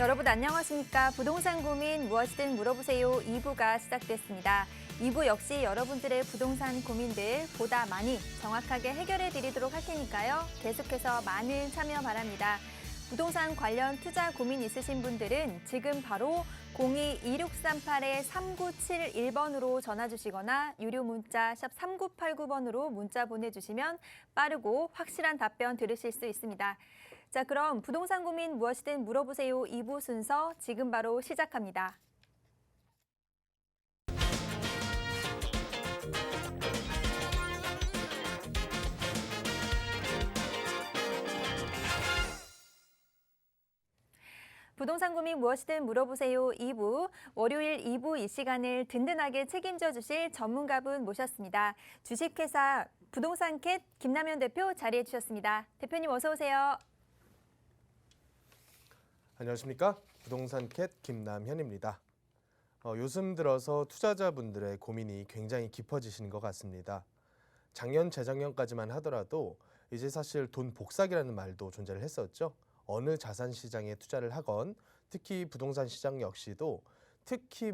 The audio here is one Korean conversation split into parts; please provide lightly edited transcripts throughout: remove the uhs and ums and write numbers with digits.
여러분 안녕하십니까? 부동산 고민 무엇이든 물어보세요 2부가 시작됐습니다. 2부 역시 여러분들의 부동산 고민들 보다 많이 정확하게 해결해 드리도록 할 테니까요. 계속해서 많은 참여 바랍니다. 부동산 관련 투자 고민 있으신 분들은 지금 바로 02-2638-3971번으로 전화 주시거나 유료 문자 샵 3989번으로 문자 보내주시면 빠르고 확실한 답변 들으실 수 있습니다. 자, 그럼 부동산 고민 무엇이든 물어보세요 2부 순서 지금 바로 시작합니다. 부동산 고민 무엇이든 물어보세요 2부, 월요일 2부 이 시간을 든든하게 책임져 주실 전문가분 모셨습니다. 주식회사 부동산캣 김남현 대표 자리해 주셨습니다. 대표님 어서 오세요. 안녕하십니까? 부동산캣 김남현입니다. 요즘 들어서 투자자분들의 고민이 굉장히 깊어지시는 것 같습니다. 작년, 재작년까지만 하더라도 이제 사실 돈 복사기라는 말도 존재를 했었죠. 어느 자산 시장에 투자를 하건 특히 부동산 시장 역시도 특히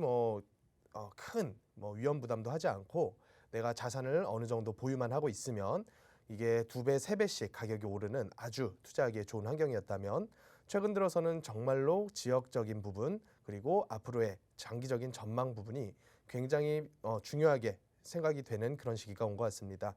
큰 위험 부담도 하지 않고 내가 자산을 어느 정도 보유만 하고 있으면 이게 2배, 3배씩 가격이 오르는 아주 투자하기에 좋은 환경이었다면 최근 들어서는 정말로 지역적인 부분 그리고 앞으로의 장기적인 전망 부분이 굉장히 중요하게 생각이 되는 그런 시기가 온 것 같습니다.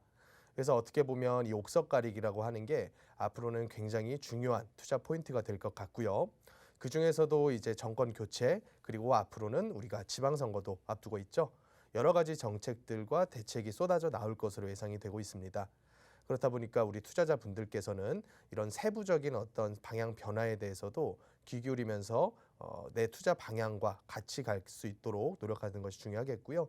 그래서 어떻게 보면 이 옥석 가리기라고 하는 게 앞으로는 굉장히 중요한 투자 포인트가 될 것 같고요. 그 중에서도 이제 정권 교체 그리고 앞으로는 우리가 지방선거도 앞두고 있죠. 여러 가지 정책들과 대책이 쏟아져 나올 것으로 예상이 되고 있습니다. 그렇다 보니까 우리 투자자분들께서는 이런 세부적인 어떤 방향 변화에 대해서도 귀 기울이면서 내 투자 방향과 같이 갈 수 있도록 노력하는 것이 중요하겠고요.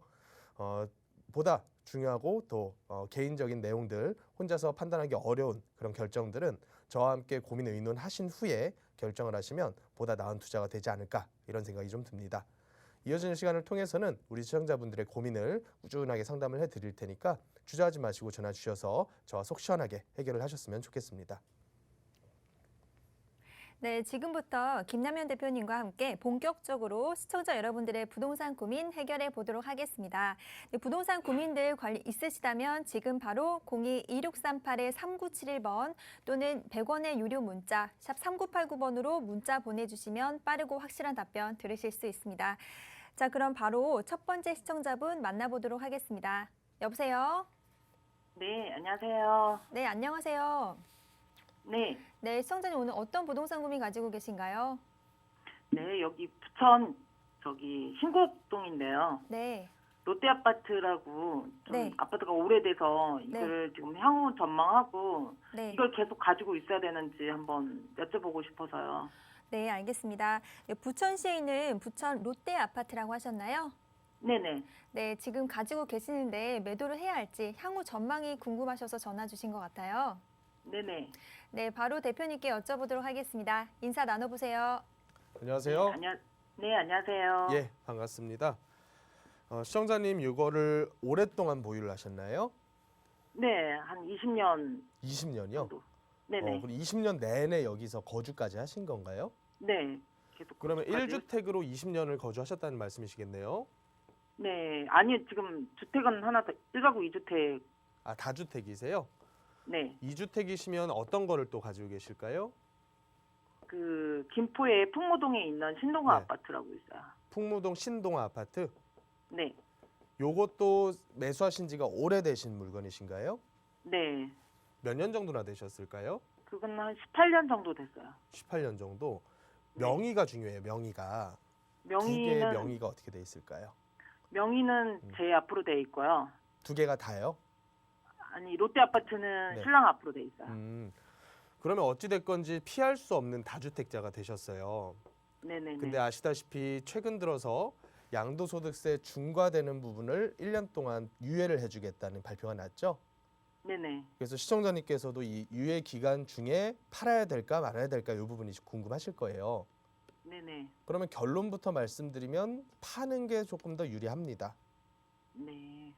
보다 중요하고 또 개인적인 내용들 혼자서 판단하기 어려운 그런 결정들은 저와 함께 고민 의논하신 후에 결정을 하시면 보다 나은 투자가 되지 않을까 이런 생각이 좀 듭니다. 이어지는 시간을 통해서는 우리 시청자분들의 고민을 꾸준하게 상담을 해드릴 테니까 주저하지 마시고 전화 주셔서 저와 속 시원하게 해결을 하셨으면 좋겠습니다. 네, 지금부터 김남현 대표님과 함께 본격적으로 시청자 여러분들의 부동산 고민 해결해 보도록 하겠습니다. 네, 부동산 고민들 있으시다면 지금 바로 02-2638-3971번 또는 100원의 유료 문자 샵 3989번으로 문자 보내주시면 빠르고 확실한 답변 들으실 수 있습니다. 자, 그럼 바로 첫 번째 시청자분 만나보도록 하겠습니다. 여보세요? 네, 안녕하세요. 네, 안녕하세요. 네, 네, 시청자님 오늘 어떤 부동산 고민 가지고 계신가요? 네, 여기 부천 신곡동인데요. 네. 롯데아파트라고 좀 네. 아파트가 오래돼서 이걸 지금 향후 전망하고 네. 이걸 계속 가지고 있어야 되는지 한번 여쭤보고 싶어서요. 네, 알겠습니다. 네, 부천시에 있는 부천 롯데 아파트라고 하셨나요? 네네. 네, 지금 가지고 계시는데 매도를 해야 할지 향후 전망이 궁금하셔서 전화 주신 것 같아요. 네네. 네, 바로 대표님께 여쭤보도록 하겠습니다. 인사 나눠보세요. 안녕하세요. 네, 안녕하세요. 예, 반갑습니다. 시청자님 이거를 오랫동안 보유를 하셨나요? 네, 한 20년 20년이요? 정도. 네네. 그럼 20년 내내 여기서 거주까지 하신 건가요? 네, 계속. 그러면 거기까지. 1주택으로 20년을 거주하셨다는 말씀이시겠네요? 네, 아니 지금 주택은 하나 더 1가구 2주택. 아, 다주택이세요? 네. 2주택이시면 어떤 거를 또 가지고 계실까요? 그 김포의 풍무동에 있는 신동아 네. 아파트라고 있어요. 풍무동 신동아 아파트? 네, 요것도 매수하신 지가 오래되신 물건이신가요? 네. 몇 년 정도나 되셨을까요? 그건 한 18년 정도 됐어요. 18년 정도. 명의가 중요해요, 명의가. 두 개의 명의는 명의가 어떻게 돼 있을까요? 제 앞으로 돼 있고요. 두 개가 다요? 아니 롯데 아파트는 네. 신랑 앞으로 돼 있어요. 그러면 어찌 됐건지 피할 수 없는 다주택자가 되셨어요. 네네네. 근데 아시다시피 최근 들어서 양도소득세 중과되는 부분을 1년 동안 유예를 해주겠다는 발표가 났죠. 네네. 그래서 시청자님께서도 이 유예 기간 중에 팔아야 될까 말아야 될까 이 부분이 궁금하실 거예요. 네네. 그러면 결론부터 말씀드리면 파는 게 조금 더 유리합니다. 네.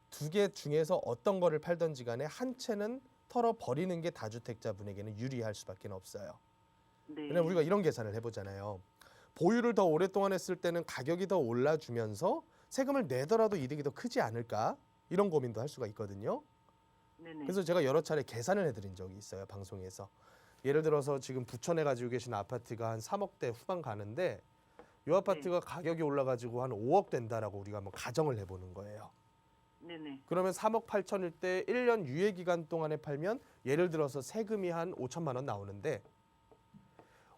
두 개 중에서 어떤 거를 팔든지 간에 한 채는 털어버리는 게 다주택자 분에게는 유리할 수밖에 없어요. 네. 왜냐면 우리가 이런 계산을 해보잖아요. 보유를 더 오랫동안 했을 때는 가격이 더 올라주면서 세금을 내더라도 이득이 더 크지 않을까? 이런 고민도 할 수가 있거든요. 네네. 그래서 제가 여러 차례 계산을 해드린 적이 있어요, 방송에서. 예를 들어서 지금 부천에 가지고 계신 아파트가 한 3억대 후반 가는데 이 아파트가 가격이 올라가지고 한 5억 된다라고 우리가 한번 가정을 해보는 거예요. 네네. 그러면 3억 8천일 때 1년 유예 기간 동안에 팔면 예를 들어서 세금이 한 5천만 원 나오는데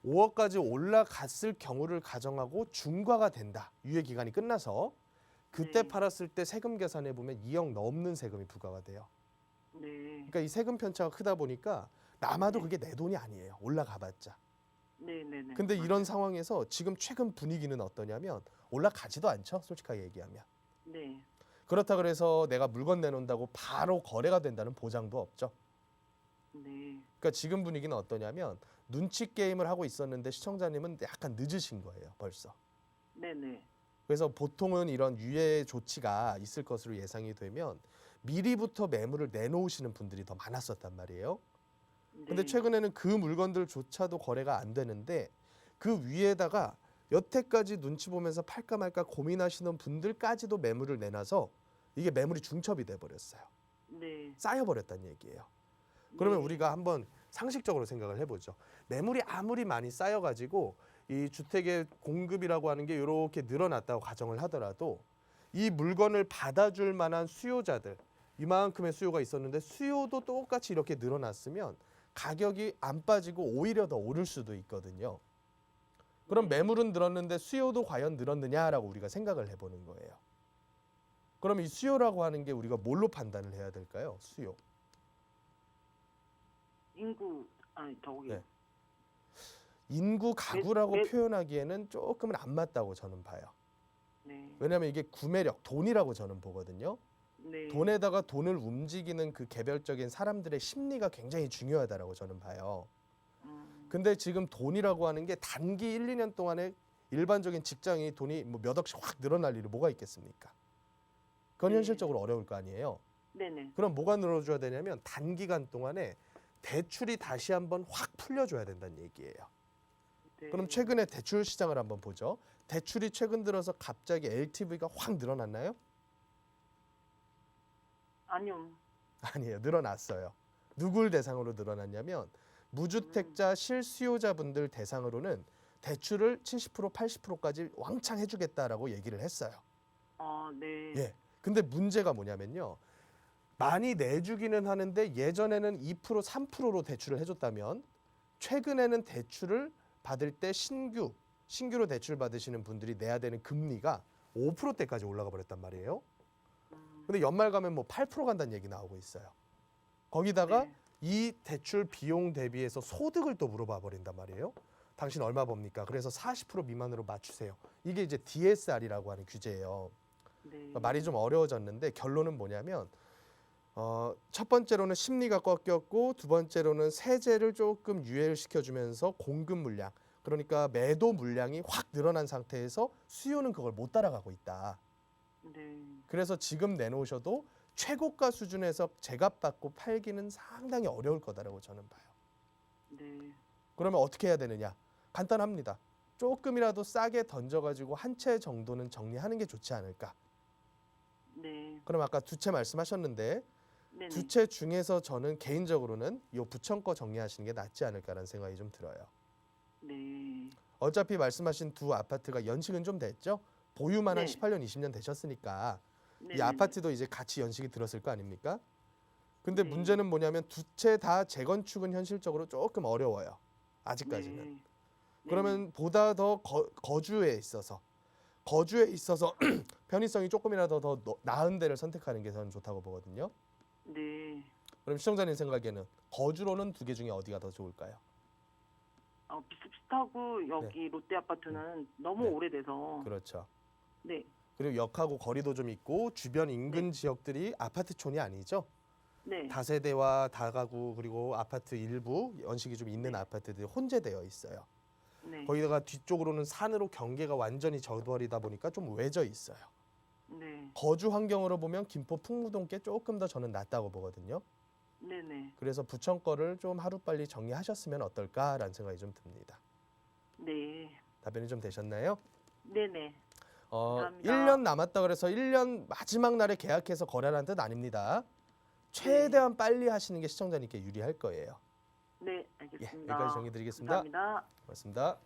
5억까지 올라갔을 경우를 가정하고 중과가 된다. 유예 기간이 끝나서 그때 네. 팔았을 때 세금 계산해 보면 2억 넘는 세금이 부과가 돼요. 네. 그러니까 이 세금 편차가 크다 보니까 남아도 그게 내 돈이 아니에요. 올라가봤자. 네네네. 근데 이런 상황에서 지금 최근 분위기는 어떠냐면 올라가지도 않죠. 솔직하게 얘기하면. 네. 그렇다 그래서 내가 물건 내놓는다고 바로 거래가 된다는 보장도 없죠. 네. 그러니까 지금 분위기는 어떠냐면 눈치 게임을 하고 있었는데 시청자님은 약간 늦으신 거예요. 벌써. 네네. 그래서 보통은 이런 유예 조치가 있을 것으로 예상이 되면 미리부터 매물을 내놓으시는 분들이 더 많았었단 말이에요. 근데 네. 최근에는 그 물건들조차도 거래가 안 되는데 그 위에다가 여태까지 눈치 보면서 팔까 말까 고민하시는 분들까지도 매물을 내놔서 이게 매물이 중첩이 돼 버렸어요. 네. 쌓여 버렸다는 얘기예요. 그러면 네. 우리가 한번 상식적으로 생각을 해보죠. 매물이 아무리 많이 쌓여가지고 이 주택의 공급이라고 하는 게 이렇게 늘어났다고 가정을 하더라도 이 물건을 받아줄 만한 수요자들, 이만큼의 수요가 있었는데 수요도 똑같이 이렇게 늘어났으면 가격이 안 빠지고 오히려 더 오를 수도 있거든요. 그럼 매물은 늘었는데 수요도 과연 늘었느냐라고 우리가 생각을 해보는 거예요. 그럼 이 수요라고 하는 게 우리가 뭘로 판단을 해야 될까요? 수요. 인구 아니 저기 네. 인구 가구라고 네. 표현하기에는 조금은 안 맞다고 저는 봐요. 네. 왜냐하면 이게 구매력, 돈이라고 저는 보거든요. 네. 돈에다가 돈을 움직이는 그 개별적인 사람들의 심리가 굉장히 중요하다라고 저는 봐요. 근데 지금 돈이라고 하는 게 단기 1, 2년 동안에 일반적인 직장이 돈이 뭐 몇 억씩 확 늘어날 일이 뭐가 있겠습니까? 그건 네. 현실적으로 어려울 거 아니에요. 네네. 그럼 뭐가 늘어줘야 되냐면 단기간 동안에 대출이 다시 한번 확 풀려줘야 된다는 얘기예요. 네. 그럼 최근에 대출 시장을 한번 보죠. 대출이 최근 들어서 갑자기 LTV가 확 늘어났나요? 아니요. 아니에요. 늘어났어요. 누굴 대상으로 늘어났냐면 무주택자 실수요자분들 대상으로는 대출을 70% 80%까지 왕창 해주겠다라고 얘기를 했어요. 아, 네. 예. 근데 문제가 뭐냐면요. 많이 내주기는 하는데 예전에는 2% 3%로 대출을 해줬다면 최근에는 대출을 받을 때 신규로 대출 받으시는 분들이 내야 되는 금리가 5%대까지 올라가 버렸단 말이에요. 근데 연말 가면 뭐 8% 간다는 얘기 나오고 있어요. 거기다가 네. 이 대출 비용 대비해서 소득을 또 물어봐 버린단 말이에요. 당신 얼마 법니까? 그래서 40% 미만으로 맞추세요. 이게 이제 DSR이라고 하는 규제예요. 네. 그러니까 말이 좀 어려워졌는데 결론은 뭐냐면 첫 번째로는 심리가 꺾였고 두 번째로는 세제를 조금 유예를 시켜주면서 공급 물량, 그러니까 매도 물량이 확 늘어난 상태에서 수요는 그걸 못 따라가고 있다. 네. 그래서 지금 내놓으셔도 최고가 수준에서 제값받고 팔기는 상당히 어려울 거다라고 저는 봐요. 네. 그러면 어떻게 해야 되느냐? 간단합니다. 조금이라도 싸게 던져가지고 한 채 정도는 정리하는 게 좋지 않을까? 네. 그럼 아까 두 채 말씀하셨는데 네네. 두 채 중에서 저는 개인적으로는 이 부천 거 정리하시는 게 낫지 않을까라는 생각이 좀 들어요. 네. 어차피 말씀하신 두 아파트가 연식은 좀 됐죠? 보유만 한 네. 18년, 20년 되셨으니까 이 네네네. 아파트도 이제 같이 연식이 들었을 거 아닙니까? 근데 네. 문제는 뭐냐면 두 채 다 재건축은 현실적으로 조금 어려워요. 아직까지는. 네. 그러면 보다 더 거주에 있어서 편의성이 조금이라도 더 나은 데를 선택하는 게 저는 좋다고 보거든요. 네. 그럼 시청자님 생각에는 거주로는 두 개 중에 어디가 더 좋을까요? 비슷비슷하고 여기 롯데 아파트는 너무 네. 오래돼서 그렇죠. 네. 그리고 역하고 거리도 좀 있고 주변 인근 지역들이 아파트촌이 아니죠. 네. 다세대와 다가구 그리고 아파트 일부 연식이 좀 있는 아파트들이 혼재되어 있어요. 네. 거기다가 뒤쪽으로는 산으로 경계가 완전히 저버리다 보니까 좀 외져 있어요. 네. 거주 환경으로 보면 김포 풍무동께 조금 더 저는 낫다고 보거든요. 네네. 그래서 부천 거를 좀 하루빨리 정리하셨으면 어떨까라는 생각이 좀 듭니다. 네. 답변이 좀 되셨나요? 네네. 감사합니다. 1년 남았다 그래서 1년 마지막 날에 계약해서 거래라는 뜻 아닙니다. 최대한 빨리 하시는 게 시청자님께 유리할 거예요. 네, 예, 알겠습니다. 여기까지 정리드리겠습니다. 감사합니다. 고맙습니다.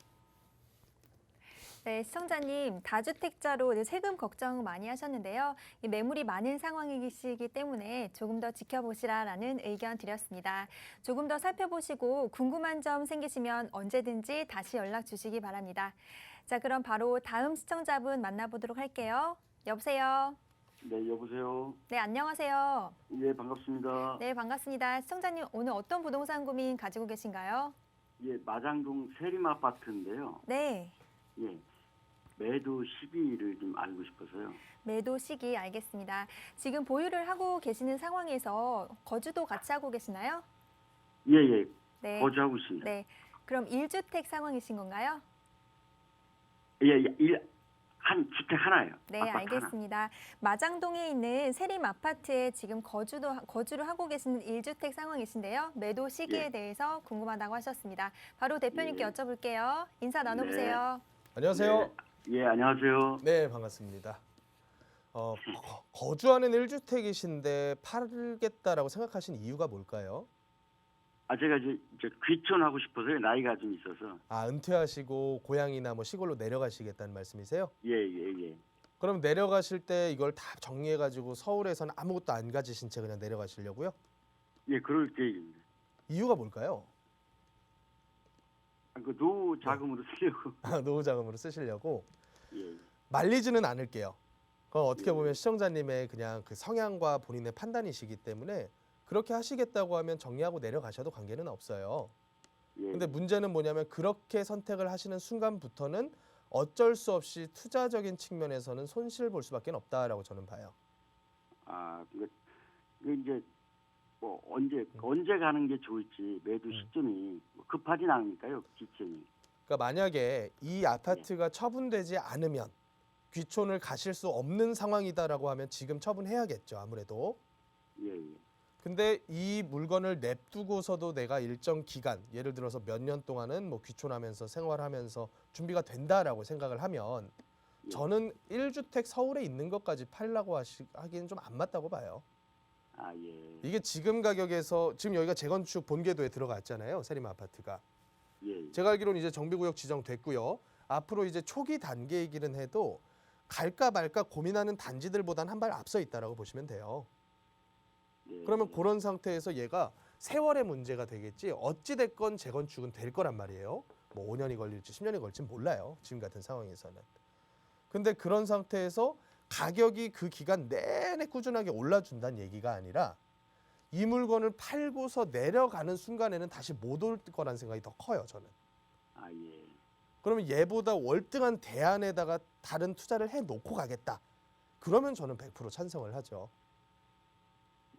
네, 시청자님, 다주택자로 이제 세금 걱정 많이 하셨는데요. 이 매물이 많은 상황이시기 때문에 조금 더 지켜보시라라는 의견 드렸습니다. 조금 더 살펴보시고 궁금한 점 생기시면 언제든지 다시 연락 주시기 바랍니다. 자, 그럼 바로 다음 시청자분 만나보도록 할게요. 여보세요? 네, 여보세요. 네, 안녕하세요. 예, 반갑습니다. 네, 반갑습니다. 시청자님, 오늘 어떤 부동산 고민 가지고 계신가요? 예, 마장동 세림 아파트인데요. 네, 예, 매도 시기를 좀 알고 싶어서요. 매도 시기 알겠습니다. 지금 보유를 하고 계시는 상황에서 거주도 같이 하고 계시나요? 예, 예, 네. 거주하고 있습니다. 네. 그럼 1주택 상황이신 건가요? 예, 한 주택 하나예요. 네, 아파트 알겠습니다. 마장동에 있는 세림 아파트에 지금 거주를 하고 계시는 1주택 상황이신데요. 매도 시기에 예. 대해서 궁금하다고 하셨습니다. 바로 대표님께 예. 여쭤볼게요. 인사 나눠보세요. 안녕하세요. 하나. 예, 안녕하세요. 네, 반갑습니다. 거주하는 1주택이신데 팔겠다라고 생각하신 이유가 뭘까요? 제가 이제 귀촌하고 싶어서요. 나이가 좀 있어서. 은퇴하시고 고향이나 뭐 시골로 내려가시겠다는 말씀이세요? 예, 예, 예. 그럼 내려가실 때 이걸 다 정리해가지고 서울에서는 아무것도 안 가지신 채 그냥 내려가시려고요? 예, 그럴 계획입니다. 이유가 뭘까요? 그 노후 자금으로 쓰려고. 노후 자금으로 쓰시려고. 예, 말리지는 않을게요. 그건 어떻게 보면 시청자님의 그냥 그 성향과 본인의 판단이시기 때문에 그렇게 하시겠다고 하면 정리하고 내려가셔도 관계는 없어요. 예. 근데 문제는 뭐냐면 그렇게 선택을 하시는 순간부터는 어쩔 수 없이 투자적인 측면에서는 손실 볼 수밖에 없다라고 저는 봐요. 그 이제 뭐 언제 가는 게 좋을지 매도 시점이 급하진 않으니까요, 기점이. 그러니까 만약에 이 아파트가 처분되지 않으면 귀촌을 가실 수 없는 상황이다라고 하면 지금 처분해야겠죠, 아무래도. 예, 예. 근데 이 물건을 냅두고서도 내가 일정 기간, 예를 들어서 몇 년 동안은 뭐 귀촌하면서 생활하면서 준비가 된다라고 생각을 하면 예. 저는 1주택 서울에 있는 것까지 팔라고 하기는 좀 안 맞다고 봐요. 예. 이게 지금 가격에서 지금 여기가 재건축 본궤도에 들어갔잖아요, 세림 아파트가. 예. 제가 알기로는 이제 정비구역 지정됐고요. 앞으로 이제 초기 단계이기는 해도 갈까 말까 고민하는 단지들보단 한 발 앞서 있다라고 보시면 돼요. 예. 그러면 그런 상태에서 얘가 세월의 문제가 되겠지 어찌 됐건 재건축은 될 거란 말이에요. 뭐 5년이 걸릴지 10년이 걸릴지 몰라요. 지금 같은 상황에서는. 근데 그런 상태에서 가격이 그 기간 내내 꾸준하게 올라준다는 얘기가 아니라 이 물건을 팔고서 내려가는 순간에는 다시 못 올 거란 생각이 더 커요, 저는. 예. 그러면 얘보다 월등한 대안에다가 다른 투자를 해놓고 가겠다. 그러면 저는 100% 찬성을 하죠.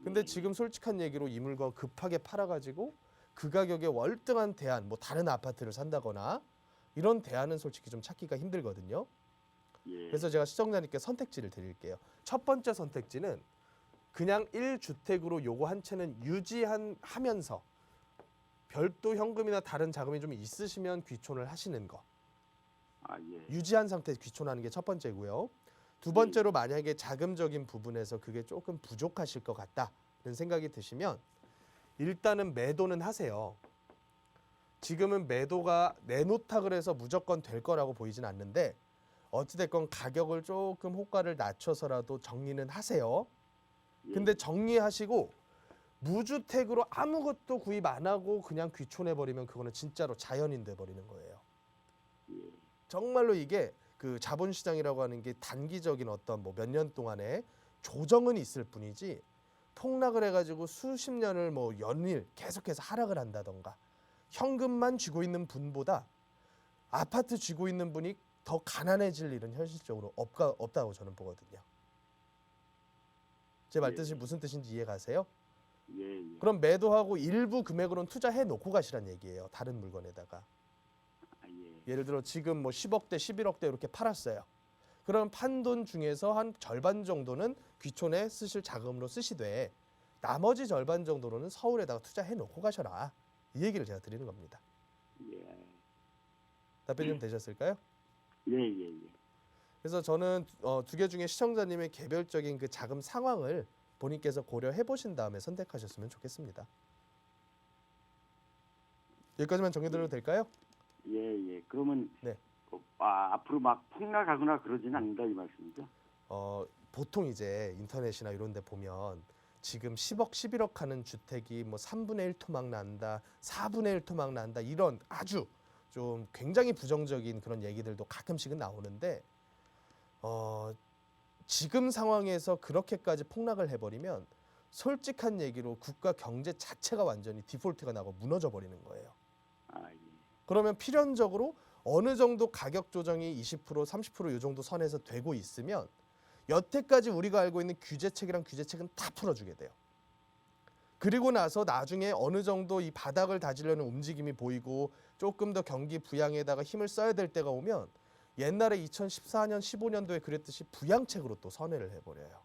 근데 지금 솔직한 얘기로 이 물건 급하게 팔아가지고 그 가격에 월등한 대안, 뭐 다른 아파트를 산다거나 이런 대안은 솔직히 좀 찾기가 힘들거든요. 예. 그래서 제가 시청자님께 선택지를 드릴게요. 첫 번째 선택지는 그냥 1주택으로 요거 한 채는 유지하면서 별도 현금이나 다른 자금이 좀 있으시면 귀촌을 하시는 거. 예. 유지한 상태에서 귀촌하는 게 첫 번째고요. 두 번째로 만약에 자금적인 부분에서 그게 조금 부족하실 것 같다는 생각이 드시면 일단은 매도는 하세요. 지금은 매도가 내놓다 그래서 무조건 될 거라고 보이진 않는데 어찌됐건 가격을 조금 호가를 낮춰서라도 정리는 하세요. 근데 정리하시고 무주택으로 아무것도 구입 안 하고 그냥 귀촌해버리면 그거는 진짜로 자연인 돼버리는 거예요. 정말로 이게 그 자본시장이라고 하는 게 단기적인 어떤 뭐 몇 년 동안의 조정은 있을 뿐이지 폭락을 해가지고 수십 년을 뭐 연일 계속해서 하락을 한다던가 현금만 쥐고 있는 분보다 아파트 쥐고 있는 분이 더 가난해질 일은 현실적으로 없다고 저는 보거든요. 제 말뜻이 무슨 뜻인지 이해 가세요? 예. 그럼 매도하고 일부 금액으로는 투자해 놓고 가시란 얘기예요. 다른 물건에다가. 예를 들어 지금 뭐 10억대, 11억대 이렇게 팔았어요. 그럼 판 돈 중에서 한 절반 정도는 귀촌에 쓰실 자금으로 쓰시되 나머지 절반 정도로는 서울에다가 투자해 놓고 가셔라. 이 얘기를 제가 드리는 겁니다. 예. 답변 좀 되셨을까요? 예, 예, 예. 그래서 저는 두 개 중에 시청자님의 개별적인 그 자금 상황을 본인께서 고려해 보신 다음에 선택하셨으면 좋겠습니다. 여기까지만 정리드려도 될까요? 예, 예. 그러면 네. 앞으로 막 폭락하거나 그러지는 않는다 이 말씀이죠? 보통 이제 인터넷이나 이런 데 보면 지금 10억, 11억 하는 주택이 뭐 3분의 1 토막 난다, 4분의 1 토막 난다 이런 아주 좀 굉장히 부정적인 그런 얘기들도 가끔씩은 나오는데 지금 상황에서 그렇게까지 폭락을 해버리면 솔직한 얘기로 국가 경제 자체가 완전히 디폴트가 나고 무너져 버리는 거예요. 아, 예. 그러면 필연적으로 어느 정도 가격 조정이 20%, 30% 이 정도 선에서 되고 있으면 여태까지 우리가 알고 있는 규제책이랑 규제책은 다 풀어주게 돼요. 그리고 나서 나중에 어느 정도 이 바닥을 다지려는 움직임이 보이고 조금 더 경기 부양에다가 힘을 써야 될 때가 오면 옛날에 2014년, 15년도에 그랬듯이 부양책으로 또 선회를 해버려요.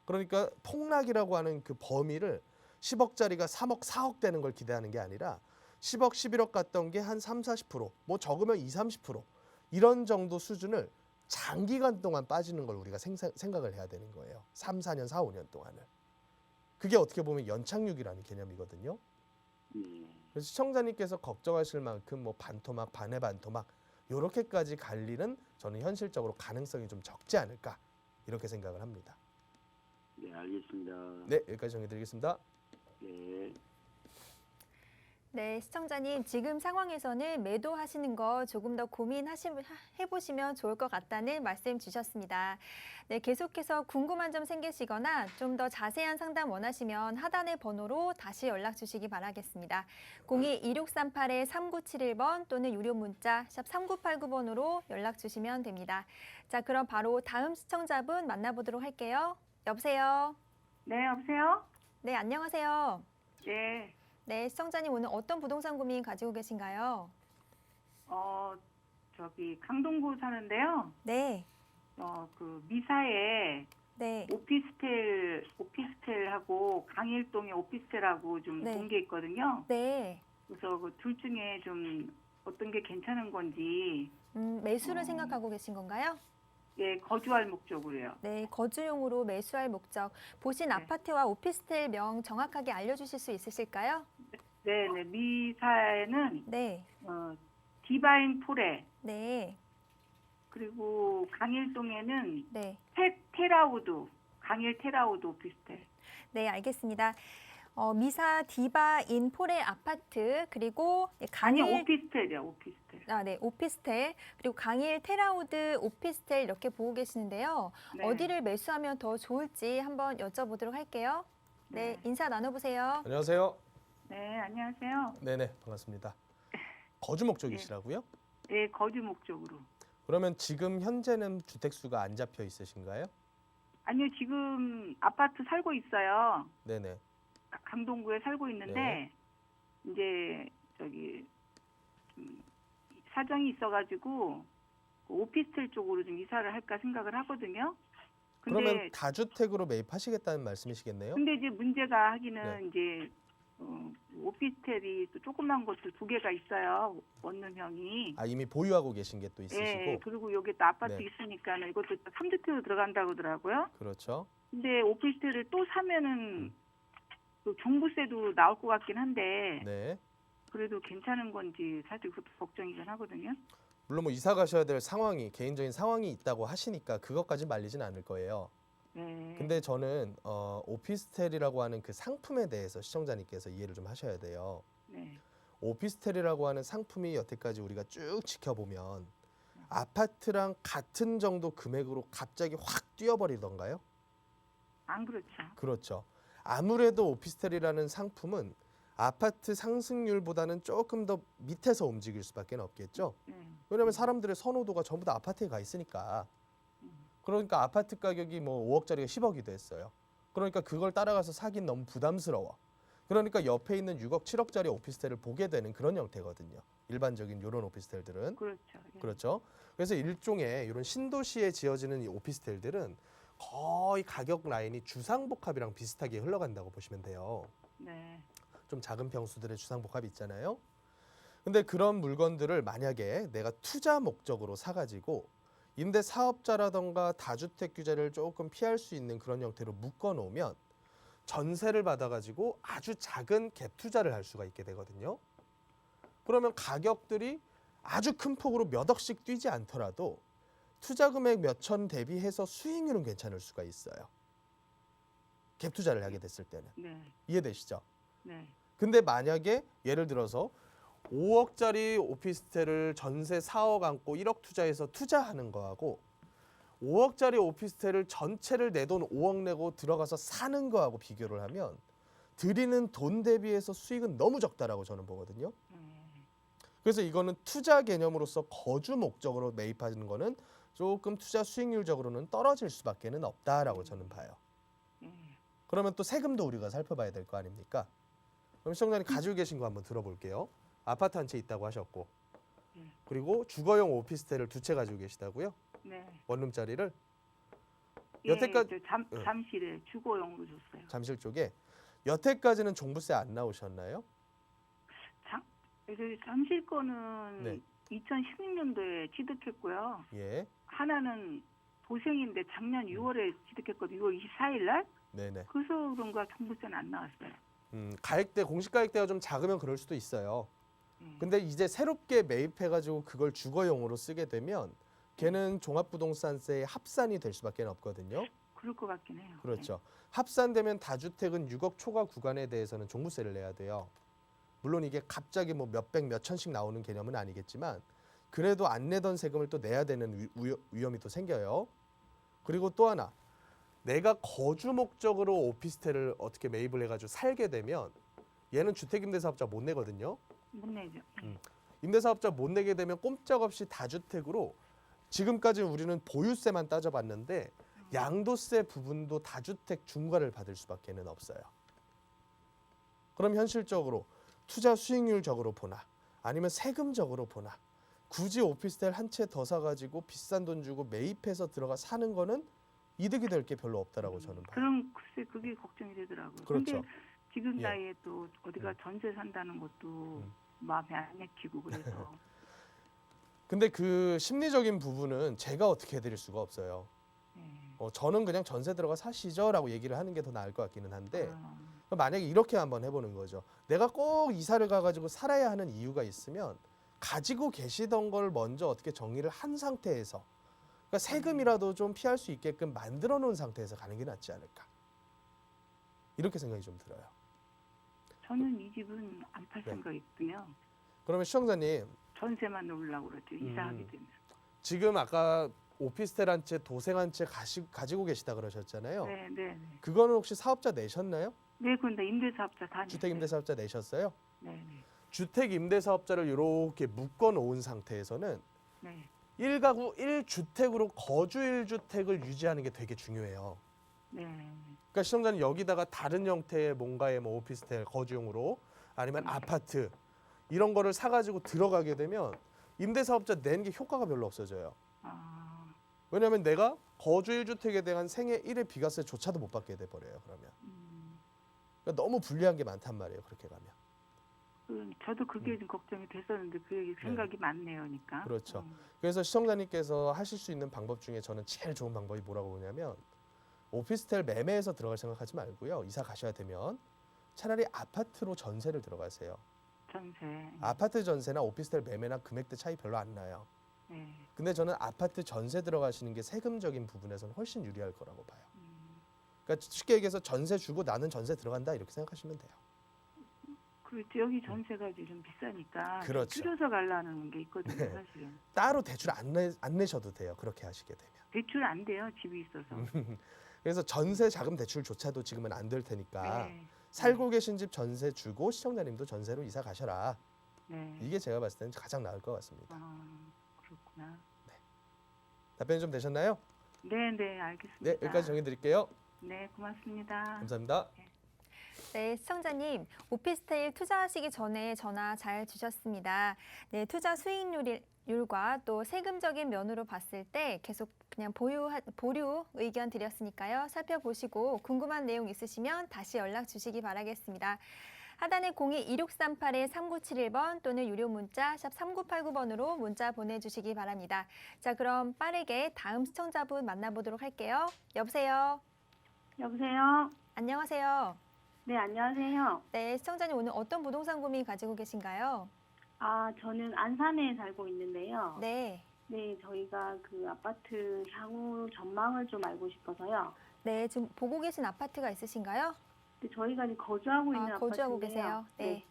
그러니까 폭락이라고 하는 그 범위를 10억짜리가 3억, 4억 되는 걸 기대하는 게 아니라 10억, 11억 갔던 게 한 3, 40%, 뭐 적으면 2, 30% 이런 정도 수준을 장기간 동안 빠지는 걸 우리가 생각을 해야 되는 거예요. 3, 4년, 4, 5년 동안을. 그게 어떻게 보면 연착륙이라는 개념이거든요. 예. 그래서 시청자님께서 걱정하실 만큼 뭐 반토막, 반의 반토막 이렇게까지 갈 일은 저는 현실적으로 가능성이 좀 적지 않을까 이렇게 생각을 합니다. 네, 알겠습니다. 네, 여기까지 정리드리겠습니다. 네. 네, 시청자님 지금 상황에서는 매도하시는 거 조금 더 고민해보시면 좋을 것 같다는 말씀 주셨습니다. 네, 계속해서 궁금한 점 생기시거나 좀 더 자세한 상담 원하시면 하단의 번호로 다시 연락 주시기 바라겠습니다. 02-2638-3971번 또는 유료 문자 샵 3989번으로 연락 주시면 됩니다. 자, 그럼 바로 다음 시청자분 만나보도록 할게요. 여보세요? 네, 여보세요? 네, 안녕하세요. 네. 네, 시청자님 오늘 어떤 부동산 고민 가지고 계신가요? 저기 강동구 사는데요. 네, 그 미사에 네, 오피스텔하고 강일동에 오피스텔하고 좀 네. 본 게 있거든요. 네. 그래서 그 둘 중에 좀 어떤 게 괜찮은 건지, 매수를 생각하고 계신 건가요? 예, 거주할 목적으로요. 네, 거주용으로 매수할 목적. 보신 네. 아파트와 오피스텔 명 정확하게 알려주실 수 있으실까요? 네, 네. 미사에는 네, 디바인 포레, 네, 그리고 강일동에는 네, 테라우드, 강일 테라우드 오피스텔. 네, 알겠습니다. 미사 디바 인포레 아파트 그리고 네, 아니, 강일 오피스텔이요, 오피스텔. 네, 오피스텔 그리고 강일 테라우드 오피스텔 이렇게 보고 계시는데요. 네. 어디를 매수하면 더 좋을지 한번 여쭤보도록 할게요. 네, 인사 나눠보세요. 안녕하세요. 네, 안녕하세요. 네네, 반갑습니다. 거주 목적이시라고요? 네, 거주 목적으로. 그러면 지금 현재는 주택수가 안 잡혀 있으신가요? 아니요, 지금 아파트 살고 있어요. 네네. 강동구에 살고 있는데, 네. 이제, 저기, 좀 사정이 있어가지고, 그 오피스텔 쪽으로 좀 이사를 할까 생각을 하거든요. 그러면 다주택으로 매입하시겠다는 말씀이시겠네요? 근데 이제 문제가 하기는 네. 이제, 오피스텔이 또 조그만 것도 2개가 있어요. 원룸형이. 아, 이미 보유하고 계신 게 또 있으시고. 예, 그리고 여기 또 아파트 네. 있으니까는 이것도 3주택으로 들어간다고 하더라고요. 그렇죠. 근데 오피스텔을 또 사면은 또 종부세도 나올 것 같긴 한데 네. 그래도 괜찮은 건지 사실 그것도 걱정이긴 하거든요. 물론 뭐 이사 가셔야 될 상황이 개인적인 상황이 있다고 하시니까 그것까지 말리진 않을 거예요. 네. 근데 저는 오피스텔이라고 하는 그 상품에 대해서 시청자님께서 이해를 좀 하셔야 돼요. 네. 오피스텔이라고 하는 상품이 여태까지 우리가 쭉 지켜보면 아파트랑 같은 정도 금액으로 갑자기 확 뛰어버리던가요? 안 그렇죠. 그렇죠. 아무래도 오피스텔이라는 상품은 아파트 상승률보다는 조금 더 밑에서 움직일 수밖에 없겠죠. 네. 왜냐하면 사람들의 선호도가 전부 다 아파트에 가 있으니까. 그러니까 아파트 가격이 뭐 5억짜리가 10억이 됐어요. 그러니까 그걸 따라가서 사긴 너무 부담스러워. 그러니까 옆에 있는 6억, 7억짜리 오피스텔을 보게 되는 그런 형태거든요. 일반적인 이런 오피스텔들은. 그렇죠. 예. 그렇죠. 그래서 일종의 이런 신도시에 지어지는 이 오피스텔들은 거의 가격 라인이 주상복합이랑 비슷하게 흘러간다고 보시면 돼요. 네. 좀 작은 평수들의 주상복합이 있잖아요. 근데 그런 물건들을 만약에 내가 투자 목적으로 사가지고 임대 사업자라던가 다주택 규제를 조금 피할 수 있는 그런 형태로 묶어놓으면 전세를 받아가지고 아주 작은 갭 투자를 할 수가 있게 되거든요. 그러면 가격들이 아주 큰 폭으로 몇 억씩 뛰지 않더라도 투자 금액 몇 천 대비해서 수익률은 괜찮을 수가 있어요. 갭 투자를 하게 됐을 때는. 네. 이해되시죠? 네. 근데 만약에 예를 들어서 5억짜리 오피스텔을 전세 4억 안고 1억 투자해서 투자하는 거하고 5억짜리 오피스텔을 전체를 내 돈 5억 내고 들어가서 사는 거하고 비교를 하면 들이는 돈 대비해서 수익은 너무 적다라고 저는 보거든요. 그래서 이거는 투자 개념으로서 거주 목적으로 매입하는 거는 조금 투자 수익률적으로는 떨어질 수밖에는 없다라고 저는 봐요. 그러면 또 세금도 우리가 살펴봐야 될 거 아닙니까? 그럼 시청자님 가지고 계신 거 한번 들어볼게요. 아파트 한 채 있다고 하셨고, 그리고 주거용 오피스텔을 2채 가지고 계시다고요? 네. 원룸짜리를 여태까지 잠실에 주거용으로 줬어요. 잠실 쪽에 여태까지는 종부세 안 나오셨나요? 잠실 거는 네. 2016년도에 취득했고요. 예, 하나는 도생인데 작년 6월에 취득했거든요. 6월 24일 날. 네네. 그래서 그런가 종부세는 안 나왔어요. 가액대 공시가액대가 좀 작으면 그럴 수도 있어요. 근데 이제 새롭게 매입해가지고 그걸 주거용으로 쓰게 되면 걔는 종합부동산세의 합산이 될 수밖에 없거든요. 그럴 것 같긴 해요. 그렇죠. 합산되면 다주택은 6억 초과 구간에 대해서는 종부세를 내야 돼요. 물론 이게 갑자기 뭐 몇백 몇천씩 나오는 개념은 아니겠지만 그래도 안 내던 세금을 또 내야 되는 위험이 또 생겨요. 그리고 또 하나, 내가 거주 목적으로 오피스텔을 어떻게 매입을 해가지고 살게 되면 얘는 주택임대사업자 못 내거든요. 못 내죠. 임대사업자 못 내게 되면 꼼짝없이 다주택으로 지금까지 우리는 보유세만 따져봤는데 양도세 부분도 다주택 중과를 받을 수밖에는 없어요. 그럼 현실적으로 투자 수익률적으로 보나 아니면 세금적으로 보나 굳이 오피스텔 한 채 더 사가지고 비싼 돈 주고 매입해서 들어가 사는 거는 이득이 될 게 별로 없다라고 저는 봐요. 그럼 글쎄 그게 걱정이 되더라고요. 그렇죠. 근데 지금 예. 나이에 또 어디가 전세 산다는 것도 마음에 안 내키고 그래서 근데 그 심리적인 부분은 제가 어떻게 해드릴 수가 없어요. 저는 그냥 전세 들어가 사시죠라고 얘기를 하는 게 더 나을 것 같기는 한데 만약에 이렇게 한번 해보는 거죠. 내가 꼭 이사를 가가지고 살아야 하는 이유가 있으면 가지고 계시던 걸 먼저 어떻게 정리를 한 상태에서 그러니까 세금이라도 좀 피할 수 있게끔 만들어 놓은 상태에서 가는 게 낫지 않을까. 이렇게 생각이 좀 들어요. 저는 이 집은 안 팔 네. 생각이거든요. 그러면 시청자님 전세만 놓으려고 그러죠. 이사하게 되면. 지금 아까 오피스텔 한 채, 도생 한 채 가지고 계시다 그러셨잖아요. 네, 네, 네. 그거는 혹시 사업자 내셨나요? 네, 근데 임대사업자 다 주택임대사업자 내셨어요? 네, 네, 주택임대사업자를 이렇게 묶어 놓은 상태에서는 네. 1가구 1주택으로 거주 1주택을 유지하는 게 되게 중요해요. 네. 그러니까 시청자는 여기다가 다른 형태의 뭔가의 뭐 오피스텔 거주용으로 아니면 아파트 이런 거를 사가지고 들어가게 되면 임대사업자 낸 게 효과가 별로 없어져요. 왜냐하면 내가 거주 1주택에 대한 생애 1회 비과세조차도 못 받게 돼버려요. 그러면 그러니까 너무 불리한 게 많단 말이에요. 그렇게 가면. 저도 그게 좀 걱정이 됐었는데 그 생각이 많네요, 그러니까. 그렇죠. 그래서 시청자님께서 하실 수 있는 방법 중에 저는 제일 좋은 방법이 뭐라고 보냐면 오피스텔 매매에서 들어갈 생각하지 말고요. 이사 가셔야 되면 차라리 아파트로 전세를 들어가세요. 전세. 아파트 전세나 오피스텔 매매나 금액대 차이 별로 안 나요. 네. 근데 저는 아파트 전세 들어가시는 게 세금적인 부분에서는 훨씬 유리할 거라고 봐요. 그러니까 쉽게 얘기해서 전세 주고 나는 전세 들어간다 이렇게 생각하시면 돼요. 그렇죠. 여기 전세가 좀 비싸니까 그렇죠. 줄여서 가려는 게 있거든요, 네. 사실은. 따로 대출 안 내셔도 돼요. 그렇게 하시게 되면. 대출 안 돼요, 집이 있어서. 그래서 전세 자금 대출조차도 지금은 안 될 테니까 네. 살고 계신 집 전세 주고 시청자님도 전세로 이사 가셔라. 네. 이게 제가 봤을 때는 가장 나을 것 같습니다. 그렇구나. 답변이 좀 되셨나요? 네, 네, 알겠습니다. 네, 여기까지 정해 드릴게요. 네, 고맙습니다. 감사합니다. 네, 시청자님, 오피스텔 투자하시기 전에 전화 잘 주셨습니다. 네, 투자 수익률이 율과 또 세금적인 면으로 봤을 때 계속 그냥 보류 의견 드렸으니까요. 살펴보시고 궁금한 내용 있으시면 다시 연락 주시기 바라겠습니다. 하단에 02-2638-3971번 또는 유료 문자 샵 3989번으로 문자 보내주시기 바랍니다. 자, 그럼 빠르게 다음 시청자분 만나보도록 할게요. 여보세요. 여보세요. 안녕하세요. 네, 안녕하세요. 네, 시청자님 오늘 어떤 부동산 고민 가지고 계신가요? 저는 안산에 살고 있는데요. 네. 네, 저희가 그 아파트 향후 전망을 좀 알고 싶어서요. 네, 지금 보고 계신 아파트가 있으신가요? 근데 저희가 지금 거주하고 있는 거주하고 아파트인데요. 계세요. 네.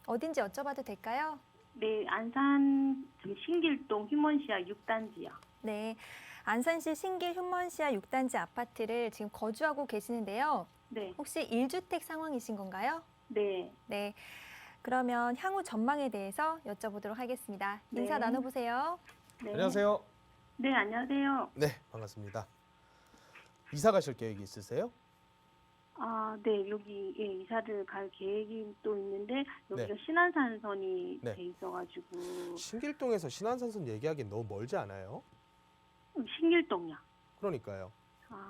어딘지 여쭤봐도 될까요? 네, 안산 지금 신길동 휴먼시아 6단지요. 네. 안산시 신길 휴먼시아 6단지 아파트를 지금 거주하고 계시는데요. 네, 혹시 1주택 상황이신 건가요? 네, 네. 그러면 향후 전망에 대해서 여쭤보도록 하겠습니다. 인사 네. 나눠보세요. 네. 안녕하세요. 네, 안녕하세요. 네, 반갑습니다. 이사 가실 계획이 있으세요? 네, 여기 이사를 갈 계획이 또 있는데 여기가 네. 신안산선이 네. 돼 있어가지고 신길동에서 신안산선 얘기하기엔 너무 멀지 않아요? 신길동이요. 그러니까요.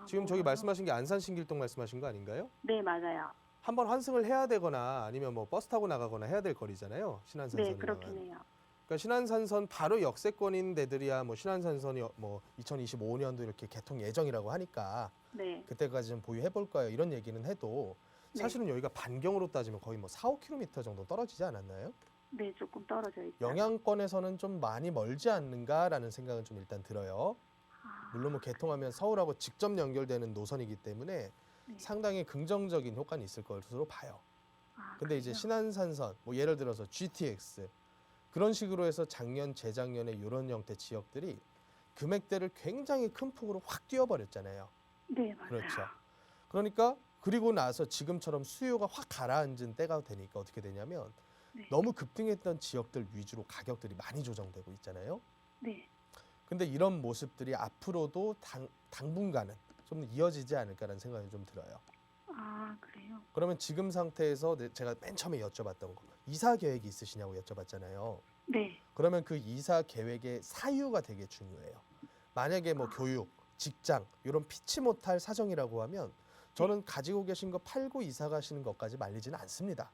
지금 저기 말씀하신 게 안산 신길동 말씀하신 거 아닌가요? 네, 맞아요. 한번 환승을 해야 되거나 아니면 뭐 버스 타고 나가거나 해야 될 거리잖아요. 신안산선이. 네, 그렇긴 해요. 그러니까 신안산선 바로 역세권인 데들이야 뭐 신안산선이 뭐 2025년도 이렇게 개통 예정이라고 하니까 네, 그때까지 좀 보유해 볼 거예요. 이런 얘기는 해도 네. 사실은 여기가 반경으로 따지면 거의 뭐 4-5km 정도 떨어지지 않았나요? 네, 조금 떨어져 있어요. 영향권에서는 좀 많이 멀지 않는가라는 생각은 좀 일단 들어요. 물론 뭐 개통하면 서울하고 직접 연결되는 노선이기 때문에 네. 상당히 긍정적인 효과는 있을 것으로 봐요. 근데 이제 그래요? 신안산선, 뭐 예를 들어서 GTX 그런 식으로 해서 작년, 재작년에 이런 형태 지역들이 금액대를 굉장히 큰 폭으로 확 뛰어버렸잖아요. 네, 맞아요. 그렇죠. 그러니까 그리고 나서 지금처럼 수요가 확 가라앉은 때가 되니까 어떻게 되냐면 네. 너무 급등했던 지역들 위주로 가격들이 많이 조정되고 있잖아요. 네, 근데 이런 모습들이 앞으로도 당분간은 좀 이어지지 않을까라는 생각이 좀 들어요. 그래요? 그러면 지금 상태에서 제가 맨 처음에 여쭤봤던 거 이사 계획이 있으시냐고 여쭤봤잖아요. 네, 그러면 그 이사 계획의 사유가 되게 중요해요. 만약에 뭐 교육, 직장 이런 피치 못할 사정이라고 하면 저는 가지고 계신 거 팔고 이사 가시는 것까지 말리지는 않습니다.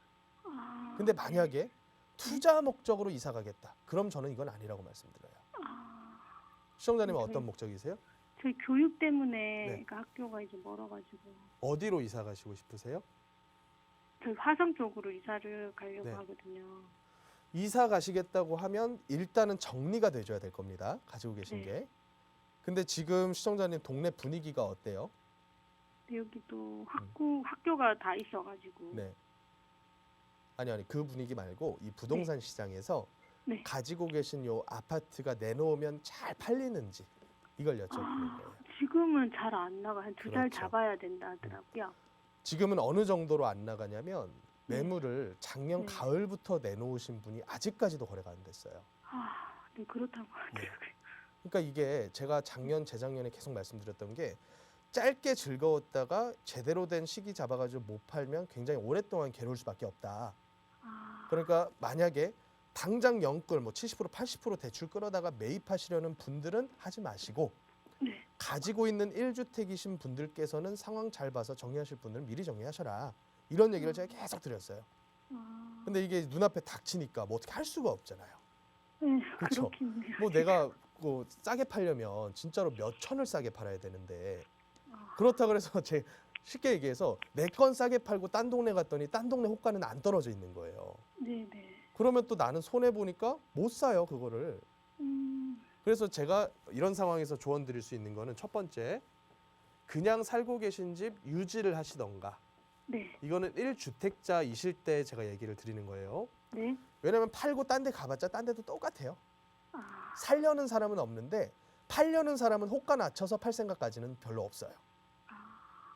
근데 만약에 투자 목적으로 이사 가겠다. 그럼 저는 이건 아니라고 말씀드려요. 시청자님은 어떤 목적이세요? 저희 교육 때문에 네. 그 학교가 이제 멀어가지고 어디로 이사 가시고 싶으세요? 저희 화성 쪽으로 이사를 가려고 네. 하거든요. 이사 가시겠다고 하면 일단은 정리가 돼줘야 될 겁니다. 가지고 계신 네. 게. 근데 지금 시청자님 동네 분위기가 어때요? 근데 여기 또 학교가 다 있어가지고 네. 아니 그 분위기 말고 이 부동산 시장에서 네. 가지고 계신 요 아파트가 내놓으면 잘 팔리는지 이걸 여쭤보는 거예요. 지금은 잘 안 나가. 한 2달 그렇죠. 잡아야 된다 하더라고요. 지금은 어느 정도로 안 나가냐면 네. 매물을 작년 네. 가을부터 내놓으신 분이 아직까지도 거래가 안 됐어요. 네, 그렇다고 하더라고요. 그러니까 이게 제가 작년, 재작년에 계속 말씀드렸던 게 짧게 즐거웠다가 제대로 된 시기 잡아가지고 못 팔면 굉장히 오랫동안 괴로울 수밖에 없다. 그러니까 만약에 당장 영끌 뭐 70%, 80% 대출 끌어다가 매입하시려는 분들은 하지 마시고 네. 가지고 있는 1주택이신 분들께서는 상황 잘 봐서 정리하실 분들은 미리 정리하셔라. 이런 얘기를 제가 계속 드렸어요. 근데 이게 눈앞에 닥치니까 뭐 어떻게 할 수가 없잖아요. 네, 그쵸. 그렇긴 해요. 뭐 내가 뭐 싸게 팔려면 진짜로 몇 천을 싸게 팔아야 되는데 그렇다 그래서 제 쉽게 얘기해서 내 건 싸게 팔고 딴 동네 갔더니 딴 동네 호가는 안 떨어져 있는 거예요. 네, 네. 그러면 또 나는 손해 보니까 못 사요 그거를. 그래서 제가 이런 상황에서 조언 드릴 수 있는 거는 첫 번째 그냥 살고 계신 집 유지를 하시던가. 네, 이거는 1주택자이실 때 제가 얘기를 드리는 거예요. 네. 왜냐면 팔고 딴 데 가봤자 딴 데도 똑같아요. 살려는 사람은 없는데 팔려는 사람은 호가 낮춰서 팔 생각까지는 별로 없어요.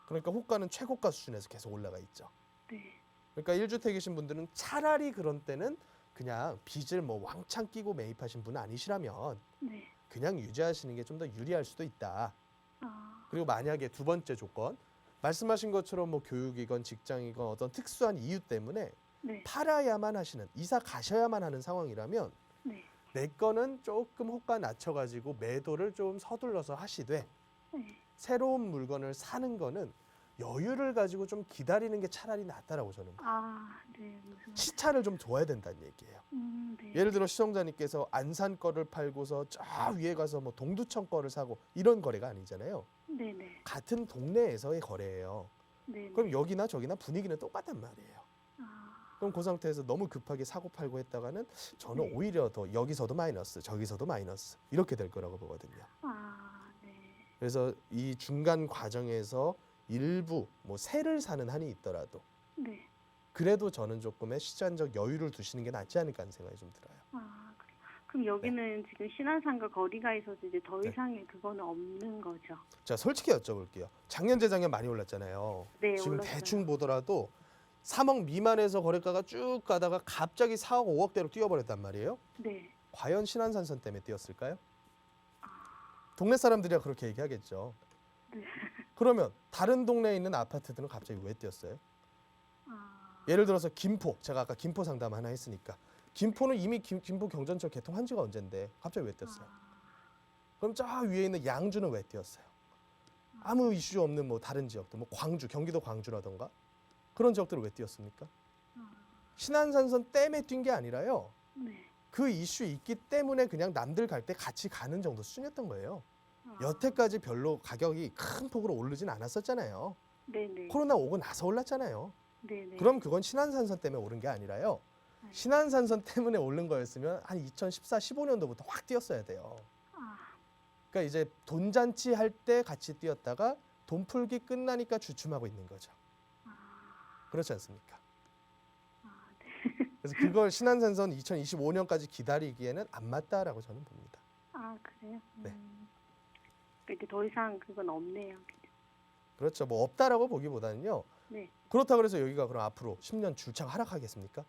그러니까 호가는 최고가 수준에서 계속 올라가 있죠. 네. 그러니까 1주택이신 분들은 차라리 그런 때는 그냥 빚을 뭐 왕창 끼고 매입하신 분 아니시라면 네. 그냥 유지하시는 게 좀 더 유리할 수도 있다. 그리고 만약에 두 번째 조건 말씀하신 것처럼 뭐 교육이건 직장이건 어떤 특수한 이유 때문에 네. 팔아야만 하시는 이사 가셔야만 하는 상황이라면 네. 내 거는 조금 호가 낮춰가지고 매도를 좀 서둘러서 하시되 네. 새로운 물건을 사는 거는 여유를 가지고 좀 기다리는 게 차라리 낫다라고 저는 봐요. 아, 네. 무슨 시차를 좀 둬야 된다는 얘기예요. 네. 예를 들어 시청자님께서 안산 거를 팔고서 저 위에 가서 뭐 동두천 거를 사고 이런 거래가 아니잖아요. 네네. 같은 동네에서의 거래예요. 네. 그럼 여기나 저기나 분위기는 똑같단 말이에요. 아, 그럼 그 상태에서 너무 급하게 사고 팔고 했다가는 저는 네. 오히려 더 여기서도 마이너스, 저기서도 마이너스 이렇게 될 거라고 보거든요. 네. 그래서 이 중간 과정에서 일부 뭐 새를 사는 한이 있더라도 네. 그래도 저는 조금의 시간적 여유를 두시는 게 낫지 않을까 하는 생각이 좀 들어요. 그래요. 그럼 여기는 지금 신안산과 거리가 있어서 이제 더 네. 이상의 그거는 없는 거죠? 자, 솔직히 여쭤볼게요. 작년, 재작년 많이 올랐잖아요. 네, 지금 올랐어요. 대충 보더라도 3억 미만에서 거래가가 쭉 가다가 갑자기 4억, 5억대로 뛰어버렸단 말이에요. 네. 과연 신안산선 때문에 뛰었을까요? 동네 사람들이야 그렇게 얘기하겠죠. 네. 그러면 다른 동네에 있는 아파트들은 갑자기 왜 뛰었어요? 예를 들어서 김포, 제가 아까 김포 상담 하나 했으니까 김포는 이미 김포 경전철 개통한 지가 언젠데 갑자기 왜 뛰었어요? 그럼 저 위에 있는 양주는 왜 뛰었어요? 아무 이슈 없는 뭐 다른 지역들, 뭐 광주, 경기도 광주라던가 그런 지역들은 왜 뛰었습니까? 신안산선 때문에 뛴 게 아니라요. 네. 그 이슈 있기 때문에 그냥 남들 갈 때 같이 가는 정도 수준이었던 거예요. 여태까지 별로 가격이 큰 폭으로 오르진 않았었잖아요. 네네. 코로나 오고 나서 올랐잖아요. 네네. 그럼 그건 신안산선 때문에 오른 게 아니라요. 신안산선 때문에 오른 거였으면 한 2014, 15년도부터 확 뛰었어야 돼요. 그러니까 이제 돈잔치 할 때 같이 뛰었다가 돈 풀기 끝나니까 주춤하고 있는 거죠. 그렇지 않습니까? 그래서 그걸 신안산선 2025년까지 기다리기에는 안 맞다라고 저는 봅니다. 그래요? 네. 이렇게 더 이상 그건 없네요. 그렇죠. 뭐 없다라고 보기보다는요. 네. 그렇다 그래서 여기가 그럼 앞으로 10년 줄창 하락하겠습니까?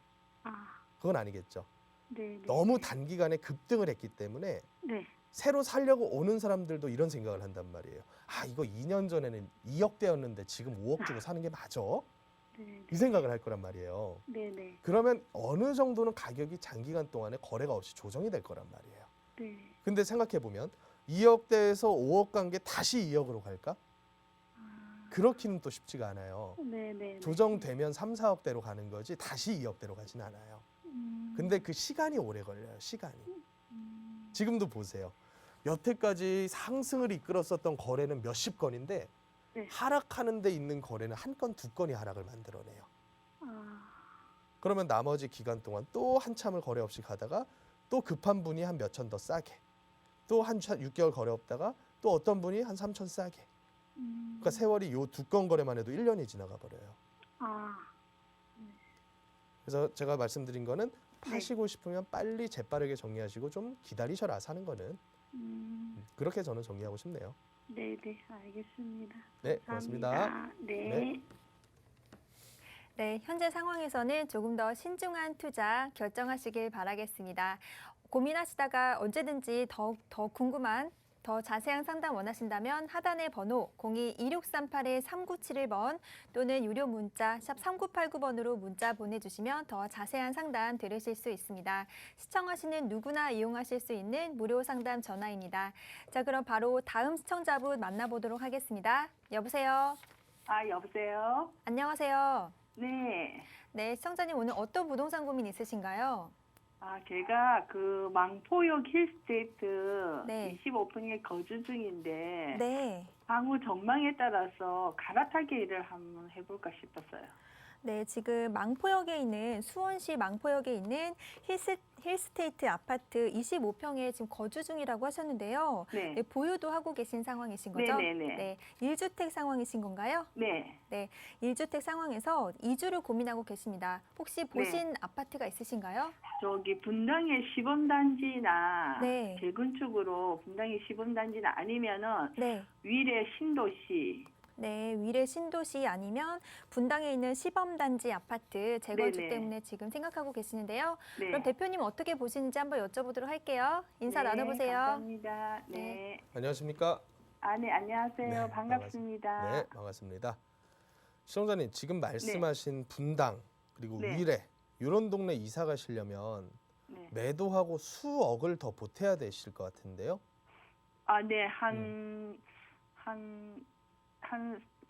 그건 아니겠죠. 네. 너무 단기간에 급등을 했기 때문에 네. 새로 살려고 오는 사람들도 이런 생각을 한단 말이에요. 이거 2년 전에는 2억대였는데 지금 5억 주고 사는 게 맞아? 네. 이 생각을 할 거란 말이에요. 네네. 그러면 어느 정도는 가격이 장기간 동안에 거래가 없이 조정이 될 거란 말이에요. 네. 근데 생각해 보면 2억대에서 5억 간 게 다시 2억으로 갈까? 그렇기는 또 쉽지가 않아요. 네네. 조정되면 3, 4억대로 가는 거지 다시 2억대로 가진 않아요. 근데 그 시간이 오래 걸려요. 시간이. 지금도 보세요. 여태까지 상승을 이끌었었던 거래는 몇십 건인데 네. 하락하는 데 있는 거래는 한 건, 두 건이 하락을 만들어내요. 그러면 나머지 기간 동안 또 한참을 거래 없이 가다가 또 급한 분이 한 몇천 더 싸게, 또 한 6개월 거래 없다가 또 어떤 분이 한 3천 싸게. 그러니까 세월이 요 두 건 거래만 해도 1년이 지나가 버려요. 그래서 제가 말씀드린 거는 파시고 싶으면 빨리 재빠르게 정리하시고 좀 기다리셔라 사는 거는. 그렇게 저는 정리하고 싶네요. 네네. 알겠습니다. 네, 고맙습니다. 감사합니다. 네. 네, 현재 상황에서는 조금 더 신중한 투자 결정하시길 바라겠습니다. 고민하시다가 언제든지 더 궁금한 더 자세한 상담 원하신다면 하단의 번호 02-2638-3971번 또는 유료 문자 샵 3989번으로 문자 보내주시면 더 자세한 상담 들으실 수 있습니다. 시청하시는 누구나 이용하실 수 있는 무료 상담 전화입니다. 자, 그럼 바로 다음 시청자분 만나보도록 하겠습니다. 여보세요? 여보세요? 안녕하세요. 네. 네, 시청자님 오늘 어떤 부동산 고민 있으신가요? 제가 그 망포역 힐스테이트 네. 25평에 거주 중인데 네. 향후 전망에 따라서 갈아타기를 한번 해볼까 싶었어요. 네, 지금 망포역에 있는 수원시 망포역에 있는 힐스테이트 아파트 25평에 지금 거주 중이라고 하셨는데요. 네. 네, 보유도 하고 계신 상황이신 거죠? 네네네. 네, 1주택 상황이신 건가요? 네. 네, 1주택 상황에서 이주를 고민하고 계십니다. 혹시 보신 아파트가 있으신가요? 저기 분당의 시범단지나 네. 재건축으로 분당의 시범단지나 아니면은 네. 위례 신도시. 네, 위례 신도시 아니면 분당에 있는 시범단지 아파트 재건축 네네. 때문에 지금 생각하고 계시는데요. 네. 그럼 대표님 어떻게 보시는지 한번 여쭤보도록 할게요. 인사 네, 나눠보세요. 감사합니다. 네. 네. 안녕하십니까? 네, 안녕하세요. 네, 반갑습니다. 네, 반갑습니다. 시청자님 지금 말씀하신 분당 그리고 네. 위례 이런 동네 이사 가시려면 네. 매도하고 수억을 더 보태야 되실 것 같은데요. 아, 네.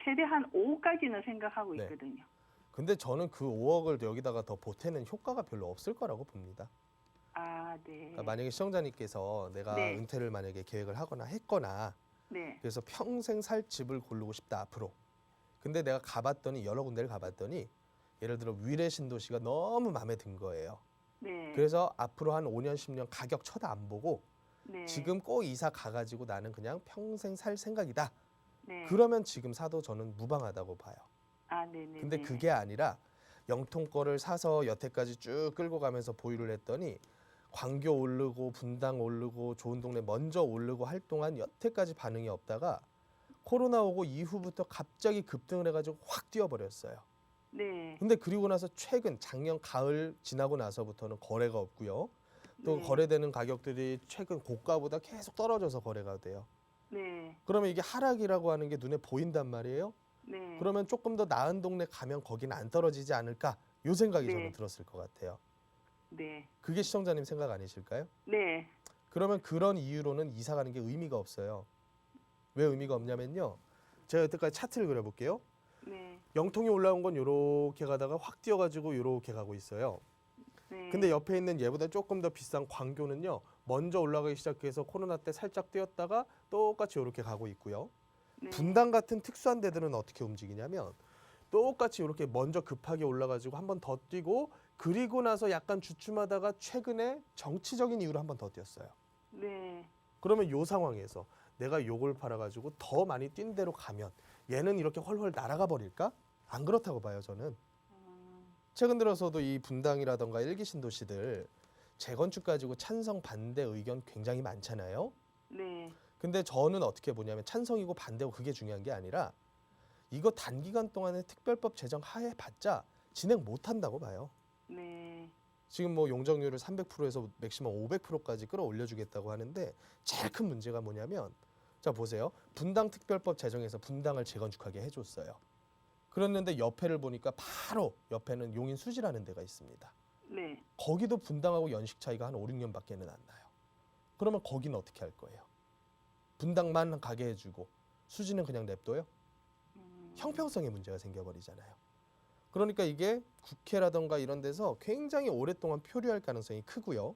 최대 한 5억까지는 생각하고 네. 있거든요. 근데 저는 그 5억을 여기다가 더 보태는 효과가 별로 없을 거라고 봅니다. 아, 네. 그러니까 만약에 시청자님께서 내가 네. 은퇴를 만약에 계획을 하거나 했거나 네. 그래서 평생 살 집을 고르고 싶다 앞으로. 근데 내가 가봤더니 여러 군데를 가봤더니 예를 들어 위례 신도시가 너무 마음에 든 거예요. 네. 그래서 앞으로 한 5년 10년 가격 쳐다 안 보고 네. 지금 꼭 이사 가가지고 나는 그냥 평생 살 생각이다. 네. 그러면 지금 사도 저는 무방하다고 봐요. 아, 네, 네. 근데 네. 그게 아니라 영통 거를 사서 여태까지 쭉 끌고 가면서 보유를 했더니 광교 오르고 분당 오르고 좋은 동네 먼저 오르고 할 동안 여태까지 반응이 없다가 코로나 오고 이후부터 갑자기 급등을 해가지고 확 뛰어버렸어요. 네. 근데 그리고 나서 최근 작년 가을 지나고 나서부터는 거래가 없고요. 또 네. 거래되는 가격들이 최근 고가보다 계속 떨어져서 거래가 돼요. 네. 그러면 이게 하락이라고 하는 게 눈에 보인단 말이에요. 네. 그러면 조금 더 나은 동네 가면 거기는 안 떨어지지 않을까? 요 생각이 네. 저는 들었을 것 같아요. 네. 그게 시청자님 생각 아니실까요? 네. 그러면 그런 이유로는 이사 가는 게 의미가 없어요. 왜 의미가 없냐면요. 제가 여태까지 차트를 그려볼게요. 네. 영통이 올라온 건 이렇게 가다가 확 뛰어가지고 이렇게 가고 있어요. 네. 근데 옆에 있는 얘보다 조금 더 비싼 광교는요. 먼저 올라가기 시작해서 코로나 때 살짝 뛰었다가 똑같이 이렇게 가고 있고요. 네. 분당 같은 특수한 데들은 어떻게 움직이냐면 똑같이 이렇게 먼저 급하게 올라가지고 한 번 더 뛰고 그리고 나서 약간 주춤하다가 최근에 정치적인 이유로 한 번 더 뛰었어요. 네. 그러면 요 상황에서 내가 요걸 팔아가지고 더 많이 뛴 대로 가면 얘는 이렇게 훨훨 날아가 버릴까? 안 그렇다고 봐요, 저는. 최근 들어서도 이 분당이라던가 일기 신도시들 재건축 가지고 찬성 반대 의견 굉장히 많잖아요. 네. 근데 저는 어떻게 보냐면 찬성이고 반대고 그게 중요한 게 아니라 이거 단기간 동안에 특별법 제정 하에 봤자 진행 못 한다고 봐요. 네. 지금 뭐 용적률을 300%에서 맥시멈 500%까지 끌어올려 주겠다고 하는데 제일 큰 문제가 뭐냐면 자 보세요. 분당 특별법 제정해서 분당을 재건축하게 해줬어요. 그랬는데 옆에를 보니까 바로 옆에는 용인 수지라는 데가 있습니다. 네. 거기도 분당하고 연식 차이가 한 5, 6년밖에는 안 나요. 그러면 거기는 어떻게 할 거예요? 분당만 가게 해주고 수지는 그냥 냅둬요? 형평성의 문제가 생겨버리잖아요. 그러니까 이게 국회라던가 이런 데서 굉장히 오랫동안 표류할 가능성이 크고요.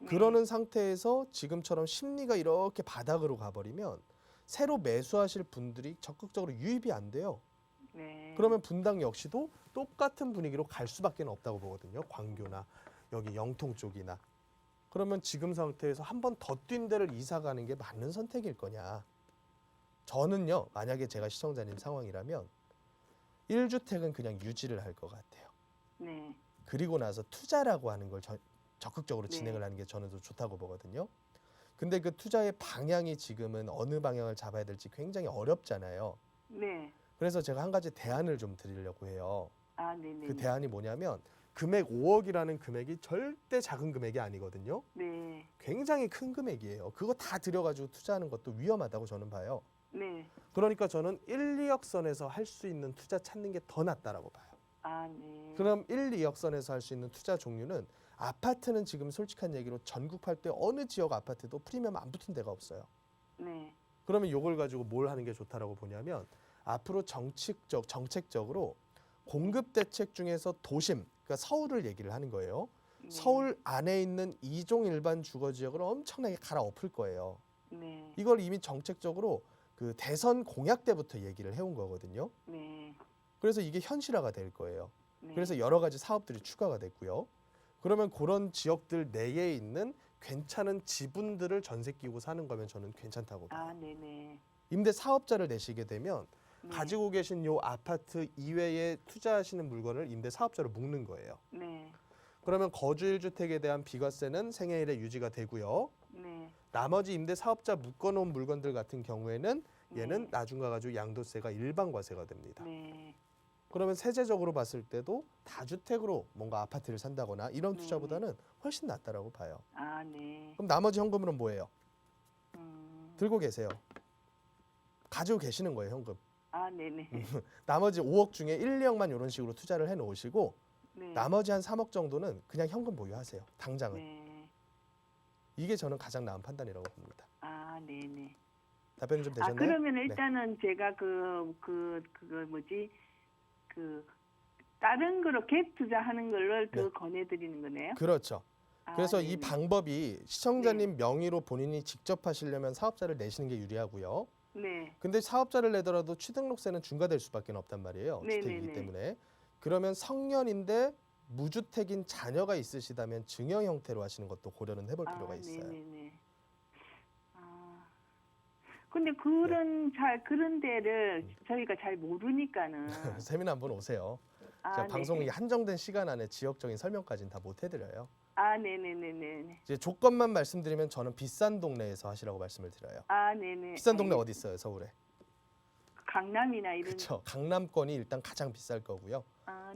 그러는 상태에서 지금처럼 심리가 이렇게 바닥으로 가버리면 새로 매수하실 분들이 적극적으로 유입이 안 돼요. 네. 그러면 분당 역시도 똑같은 분위기로 갈 수밖에 없다고 보거든요. 광교나 여기 영통 쪽이나. 그러면 지금 상태에서 한 번 더 뛴 데를 이사 가는 게 맞는 선택일 거냐. 저는요. 만약에 제가 시청자님 상황이라면 1주택은 그냥 유지를 할 것 같아요. 네. 그리고 나서 투자라고 하는 걸 적극적으로 네. 진행을 하는 게 저는 더 좋다고 보거든요. 근데 그 투자의 방향이 지금은 어느 방향을 잡아야 될지 굉장히 어렵잖아요. 네. 그래서 제가 한 가지 대안을 좀 드리려고 해요. 아, 네, 네. 그 대안이 뭐냐면 금액 5억이라는 금액이 절대 작은 금액이 아니거든요. 네. 굉장히 큰 금액이에요. 그거 다 들여가지고 투자하는 것도 위험하다고 저는 봐요. 네. 그러니까 저는 1, 2억 선에서 할 수 있는 투자 찾는 게 더 낫다라고 봐요. 아, 네. 그럼 1, 2억 선에서 할 수 있는 투자 종류는 아파트는 지금 솔직한 얘기로 전국할 때 어느 지역 아파트도 프리미엄 안 붙은 데가 없어요. 네. 그러면 이걸 가지고 뭘 하는 게 좋다라고 보냐면 앞으로 정책적으로 공급 대책 중에서 도심, 그러니까 서울을 얘기를 하는 거예요. 네. 서울 안에 있는 2종 일반 주거 지역을 엄청나게 갈아엎을 거예요. 네. 이걸 이미 정책적으로 그 대선 공약 때부터 얘기를 해온 거거든요. 네. 그래서 이게 현실화가 될 거예요. 네. 그래서 여러 가지 사업들이 추가가 됐고요. 그러면 그런 지역들 내에 있는 괜찮은 지분들을 전세 끼고 사는 거면 저는 괜찮다고 봐요. 아, 네, 네. 임대 사업자를 내시게 되면 네. 가지고 계신 요 아파트 이외에 투자하시는 물건을 임대 사업자로 묶는 거예요. 네. 그러면 거주 1주택에 대한 비과세는 생애일에 유지가 되고요. 네. 나머지 임대 사업자 묶어놓은 물건들 같은 경우에는 얘는 네. 나중 가가지고 양도세가 일반과세가 됩니다. 네. 그러면 세제적으로 봤을 때도 다주택으로 뭔가 아파트를 산다거나 이런 네. 투자보다는 훨씬 낫다라고 봐요. 아, 네. 그럼 나머지 현금은 뭐예요? 음. 들고 계세요. 가지고 계시는 거예요, 현금. 아, 네, 네. 나머지 5억 중에 1, 2억만 이런 식으로 투자를 해 놓으시고 네. 나머지 한 3억 정도는 그냥 현금 보유하세요. 당장은. 네. 이게 저는 가장 나은 판단이라고 봅니다. 아, 네네. 답변 좀 되셨나요? 그러면 네. 일단은 제가 그거 뭐지? 다른 거로 갭 투자하는 걸로 더 네. 권해드리는 거네요. 그렇죠. 아, 그래서 이 네네. 방법이 시청자님 명의로 본인이 직접 하시려면 사업자를 내시는 게 유리하고요. 네. 근데 사업자를 내더라도 취등록세는 중과될 수밖에 없단 말이에요. 네네네. 주택이기 때문에. 그러면 성년인데 무주택인 자녀가 있으시다면 증여 형태로 하시는 것도 고려는 해볼 필요가 있어요. 네네네. 근데 그런 데를 저희가 잘 모르니까는. 세미나 한번 오세요. 제가 네. 방송이 한정된 시간 안에 지역적인 설명까지는 다 못 해드려요. 네네네네. 이제 조건만 말씀드리면 저는 비싼 동네에서 하시라고 말씀을 드려요. 네네. 비싼 동네 어디 있어요, 서울에? 강남이나 이런. 그렇죠. 강남권이 일단 가장 비쌀 거고요.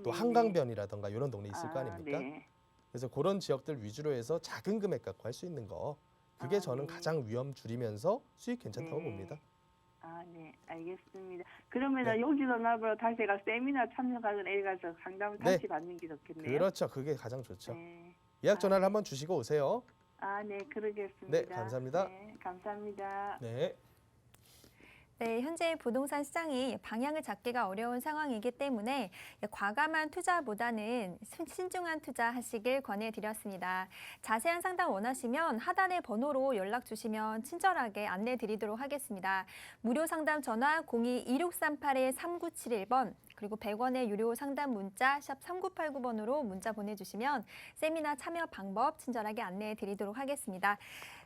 또 네네. 한강변이라던가 이런 동네 있을 거 아닙니까? 네. 그래서 그런 지역들 위주로 해서 작은 금액 갖고 할 수 있는 거. 그게 저는 네. 가장 위험 줄이면서 수익 괜찮다고 네. 봅니다. 네, 알겠습니다. 그러면 네. 여기서 나보러 다시 가서 세미나 참석하거나 애 가서 상담을 네. 다시 받는 게 좋겠네요. 그렇죠. 그게 가장 좋죠. 네. 예약 전화를 한번 주시고 오세요. 네, 그러겠습니다. 네, 감사합니다. 네, 감사합니다. 네. 네, 현재 부동산 시장이 방향을 잡기가 어려운 상황이기 때문에 과감한 투자보다는 신중한 투자하시길 권해드렸습니다. 자세한 상담 원하시면 하단의 번호로 연락 주시면 친절하게 안내 드리도록 하겠습니다. 무료 상담 전화 02-2638-3971번 그리고 100원의 유료 상담 문자 샵 3989번으로 문자 보내주시면 세미나 참여 방법 친절하게 안내해 드리도록 하겠습니다.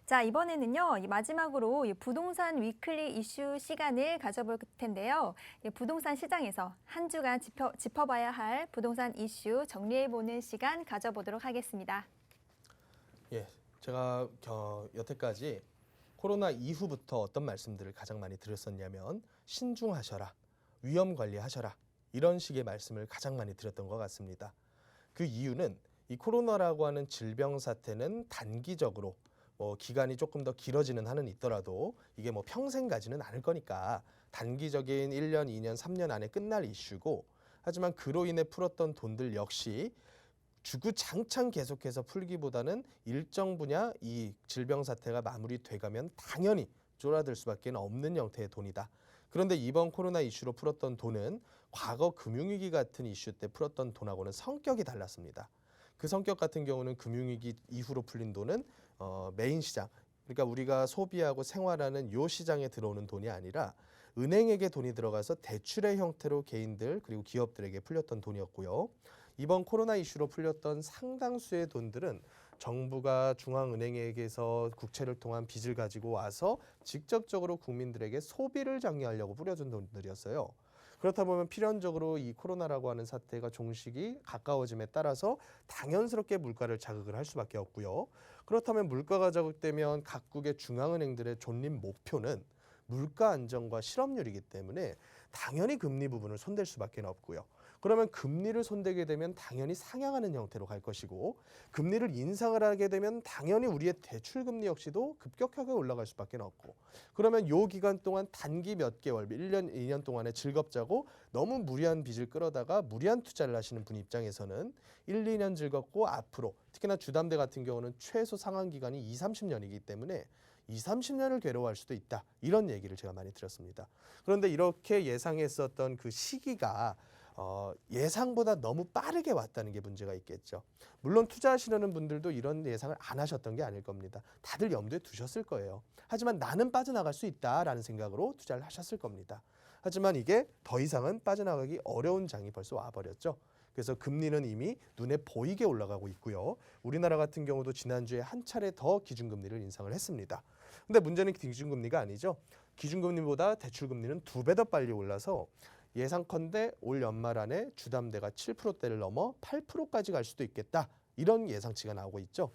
자, 이번에는요, 마지막으로 부동산 위클리 이슈 시간을 가져볼 텐데요. 부동산 시장에서 한 주간 짚어봐야 할 부동산 이슈 정리해보는 시간 가져보도록 하겠습니다. 예, 제가 여태까지 코로나 이후부터 어떤 말씀들을 가장 많이 드렸었냐면 신중하셔라, 위험 관리하셔라 이런 식의 말씀을 가장 많이 드렸던 것 같습니다. 그 이유는 이 코로나라고 하는 질병 사태는 단기적으로 기간이 조금 더 길어지는 한은 있더라도 이게 평생 가지는 않을 거니까 단기적인 1년, 2년, 3년 안에 끝날 이슈고 하지만 그로 인해 풀었던 돈들 역시 주구장창 계속해서 풀기보다는 일정 분야 이 질병 사태가 마무리돼가면 당연히 쫄아들 수밖에 없는 형태의 돈이다. 그런데 이번 코로나 이슈로 풀었던 돈은 과거 금융위기 같은 이슈 때 풀었던 돈하고는 성격이 달랐습니다. 그 성격 같은 경우는 금융위기 이후로 풀린 돈은 메인 시장, 그러니까 우리가 소비하고 생활하는 요 시장에 들어오는 돈이 아니라 은행에게 돈이 들어가서 대출의 형태로 개인들 그리고 기업들에게 풀렸던 돈이었고요. 이번 코로나 이슈로 풀렸던 상당수의 돈들은 정부가 중앙은행에게서 국채를 통한 빚을 가지고 와서 직접적으로 국민들에게 소비를 장려하려고 뿌려준 돈들이었어요. 그렇다 보면 필연적으로 이 코로나라고 하는 사태가 종식이 가까워짐에 따라서 당연스럽게 물가를 자극을 할 수밖에 없고요. 그렇다면 물가가 자극되면 각국의 중앙은행들의 존립 목표는 물가 안정과 실업률이기 때문에 당연히 금리 부분을 손댈 수밖에 없고요. 그러면 금리를 손대게 되면 당연히 상향하는 형태로 갈 것이고 금리를 인상을 하게 되면 당연히 우리의 대출금리 역시도 급격하게 올라갈 수밖에 없고 그러면 요 기간 동안 단기 몇 개월, 1년, 2년 동안에 즐겁자고 너무 무리한 빚을 끌어다가 무리한 투자를 하시는 분 입장에서는 1, 2년 즐겁고 앞으로 특히나 주담대 같은 경우는 최소 상환 기간이 2, 30년이기 때문에 2, 30년을 괴로워할 수도 있다. 이런 얘기를 제가 많이 드렸습니다. 그런데 이렇게 예상했었던 그 시기가 예상보다 너무 빠르게 왔다는 게 문제가 있겠죠. 물론 투자하시려는 분들도 이런 예상을 안 하셨던 게 아닐 겁니다. 다들 염두에 두셨을 거예요. 하지만 나는 빠져나갈 수 있다라는 생각으로 투자를 하셨을 겁니다. 하지만 이게 더 이상은 빠져나가기 어려운 장이 벌써 와버렸죠. 그래서 금리는 이미 눈에 보이게 올라가고 있고요. 우리나라 같은 경우도 지난주에 한 차례 더 기준금리를 인상을 했습니다. 근데 문제는 기준금리가 아니죠. 기준금리보다 대출금리는 2배 더 빨리 올라서 예상컨대 올 연말 안에 주담대가 7%대를 넘어 8%까지 갈 수도 있겠다. 이런 예상치가 나오고 있죠.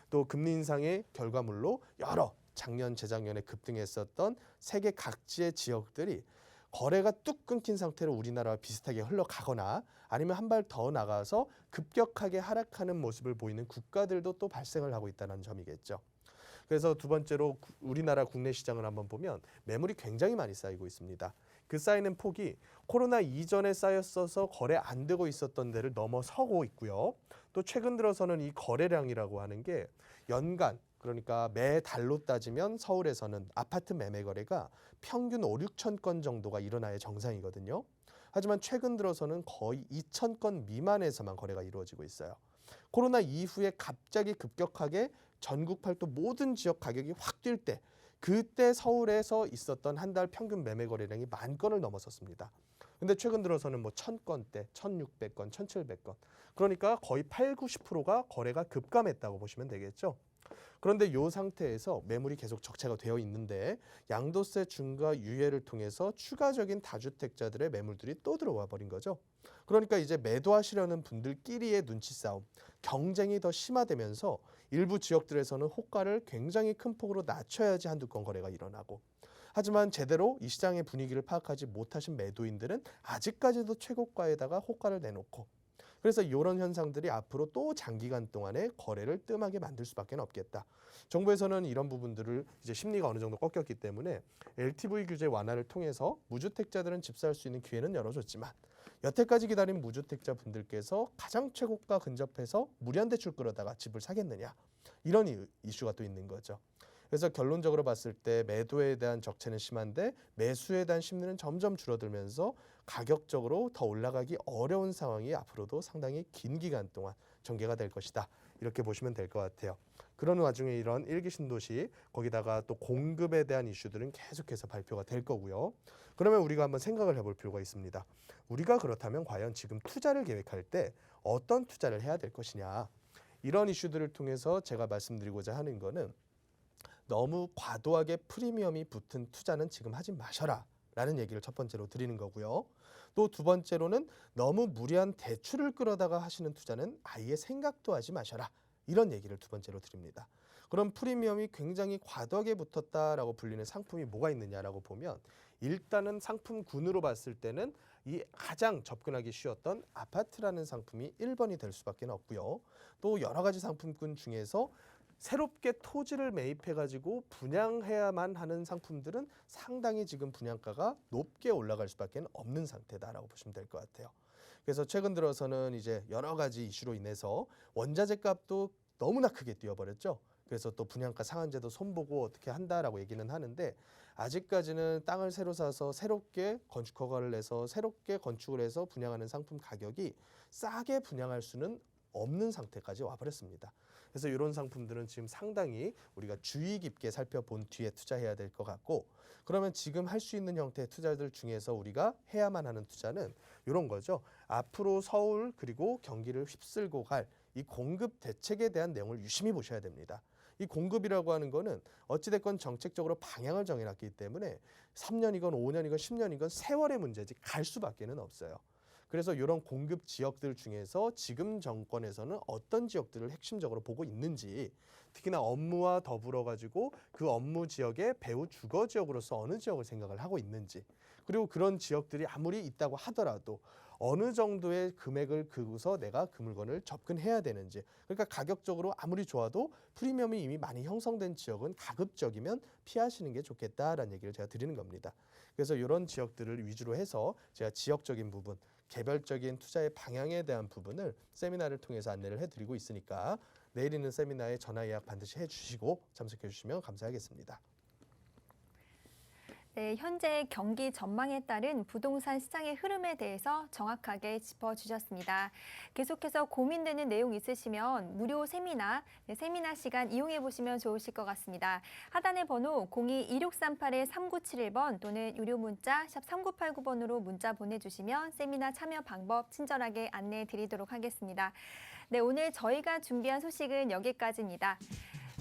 또 금리 인상의 결과물로 여러 작년, 재작년에 급등했었던 세계 각지의 지역들이 거래가 뚝 끊긴 상태로 우리나라와 비슷하게 흘러가거나 아니면 한 발 더 나가서 급격하게 하락하는 모습을 보이는 국가들도 또 발생을 하고 있다는 점이겠죠. 그래서 두 번째로 우리나라 국내 시장을 한번 보면 매물이 굉장히 많이 쌓이고 있습니다. 그 쌓이는 폭이 코로나 이전에 쌓였어서 거래 안 되고 있었던 데를 넘어서고 있고요. 또 최근 들어서는 이 거래량이라고 하는 게 연간, 그러니까 매달로 따지면 서울에서는 아파트 매매 거래가 평균 5, 6천 건 정도가 일어나야 정상이거든요. 하지만 최근 들어서는 거의 2천 건 미만에서만 거래가 이루어지고 있어요. 코로나 이후에 갑자기 급격하게 전국 팔도 모든 지역 가격이 확 뛸 때, 그때 서울에서 있었던 한 달 평균 매매 거래량이 10,000건을 넘어섰습니다. 근데 최근 들어서는 뭐 1,000건대, 1,600건, 1,700건. 그러니까 거의 8, 90%가 거래가 급감했다고 보시면 되겠죠. 그런데 이 상태에서 매물이 계속 적체가 되어 있는데 양도세 중과 유예를 통해서 추가적인 다주택자들의 매물들이 또 들어와 버린 거죠. 그러니까 이제 매도하시려는 분들끼리의 눈치 싸움, 경쟁이 더 심화되면서 일부 지역들에서는 호가를 굉장히 큰 폭으로 낮춰야지 한두 건 거래가 일어나고, 하지만 제대로 이 시장의 분위기를 파악하지 못하신 매도인들은 아직까지도 최고가에다가 호가를 내놓고, 그래서 이런 현상들이 앞으로 또 장기간 동안에 거래를 뜸하게 만들 수밖에 없겠다. 정부에서는 이런 부분들을 이제 심리가 어느 정도 꺾였기 때문에 LTV 규제 완화를 통해서 무주택자들은 집 살 수 있는 기회는 열어줬지만 여태까지 기다린 무주택자 분들께서 가장 최고가 근접해서 무리한 대출 끌어다가 집을 사겠느냐, 이런 이슈가 또 있는 거죠. 그래서 결론적으로 봤을 때 매도에 대한 적체는 심한데 매수에 대한 심리는 점점 줄어들면서 가격적으로 더 올라가기 어려운 상황이 앞으로도 상당히 긴 기간 동안 전개가 될 것이다. 이렇게 보시면 될 것 같아요. 그런 와중에 이런 일기 신도시, 거기다가 또 공급에 대한 이슈들은 계속해서 발표가 될 거고요. 그러면 우리가 한번 생각을 해볼 필요가 있습니다. 우리가 그렇다면 과연 지금 투자를 계획할 때 어떤 투자를 해야 될 것이냐. 이런 이슈들을 통해서 제가 말씀드리고자 하는 거는 너무 과도하게 프리미엄이 붙은 투자는 지금 하지 마셔라 라는 얘기를 첫 번째로 드리는 거고요. 또 두 번째로는 너무 무리한 대출을 끌어다가 하시는 투자는 아예 생각도 하지 마셔라, 이런 얘기를 두 번째로 드립니다. 그럼 프리미엄이 굉장히 과도하게 붙었다라고 불리는 상품이 뭐가 있느냐라고 보면, 일단은 상품군으로 봤을 때는 이 가장 접근하기 쉬웠던 아파트라는 상품이 1번이 될 수밖에 없고요. 또 여러 가지 상품군 중에서 새롭게 토지를 매입해가지고 분양해야만 하는 상품들은 상당히 지금 분양가가 높게 올라갈 수밖에 없는 상태다라고 보시면 될 것 같아요. 그래서 최근 들어서는 이제 여러 가지 이슈로 인해서 원자재 값도 너무나 크게 뛰어버렸죠. 그래서 또 분양가 상한제도 손보고 어떻게 한다라고 얘기는 하는데, 아직까지는 땅을 새로 사서 새롭게 건축 허가를 내서 새롭게 건축을 해서 분양하는 상품 가격이 싸게 분양할 수는 없는 상태까지 와버렸습니다. 그래서 이런 상품들은 지금 상당히 우리가 주의 깊게 살펴본 뒤에 투자해야 될 것 같고, 그러면 지금 할 수 있는 형태의 투자들 중에서 우리가 해야만 하는 투자는 이런 거죠. 앞으로 서울 그리고 경기를 휩쓸고 갈 이 공급 대책에 대한 내용을 유심히 보셔야 됩니다. 이 공급이라고 하는 거는 어찌됐건 정책적으로 방향을 정해놨기 때문에 3년이건 5년이건 10년이건 세월의 문제지 갈 수밖에는 없어요. 그래서 이런 공급 지역들 중에서 지금 정권에서는 어떤 지역들을 핵심적으로 보고 있는지, 특히나 업무와 더불어 가지고 그 업무 지역의 배후 주거 지역으로서 어느 지역을 생각을 하고 있는지, 그리고 그런 지역들이 아무리 있다고 하더라도 어느 정도의 금액을 긁고서 내가 그 물건을 접근해야 되는지, 그러니까 가격적으로 아무리 좋아도 프리미엄이 이미 많이 형성된 지역은 가급적이면 피하시는 게 좋겠다라는 얘기를 제가 드리는 겁니다. 그래서 이런 지역들을 위주로 해서 제가 지역적인 부분, 개별적인 투자의 방향에 대한 부분을 세미나를 통해서 안내를 해드리고 있으니까 내일 있는 세미나에 전화 예약 반드시 해주시고 참석해 주시면 감사하겠습니다. 네, 현재 경기 전망에 따른 부동산 시장의 흐름에 대해서 정확하게 짚어주셨습니다. 계속해서 고민되는 내용 있으시면 무료 세미나, 세미나 시간 이용해 보시면 좋으실 것 같습니다. 하단의 번호 02-2638-3971번 또는 유료 문자 샵 3989번으로 문자 보내주시면 세미나 참여 방법 친절하게 안내해 드리도록 하겠습니다. 네, 오늘 저희가 준비한 소식은 여기까지입니다.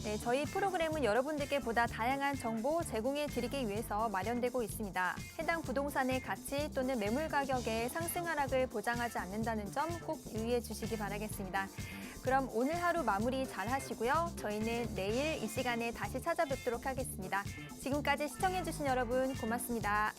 네, 저희 프로그램은 여러분들께 보다 다양한 정보 제공해 드리기 위해서 마련되고 있습니다. 해당 부동산의 가치 또는 매물 가격의 상승 하락을 보장하지 않는다는 점 꼭 유의해 주시기 바라겠습니다. 그럼 오늘 하루 마무리 잘 하시고요. 저희는 내일 이 시간에 다시 찾아뵙도록 하겠습니다. 지금까지 시청해 주신 여러분 고맙습니다.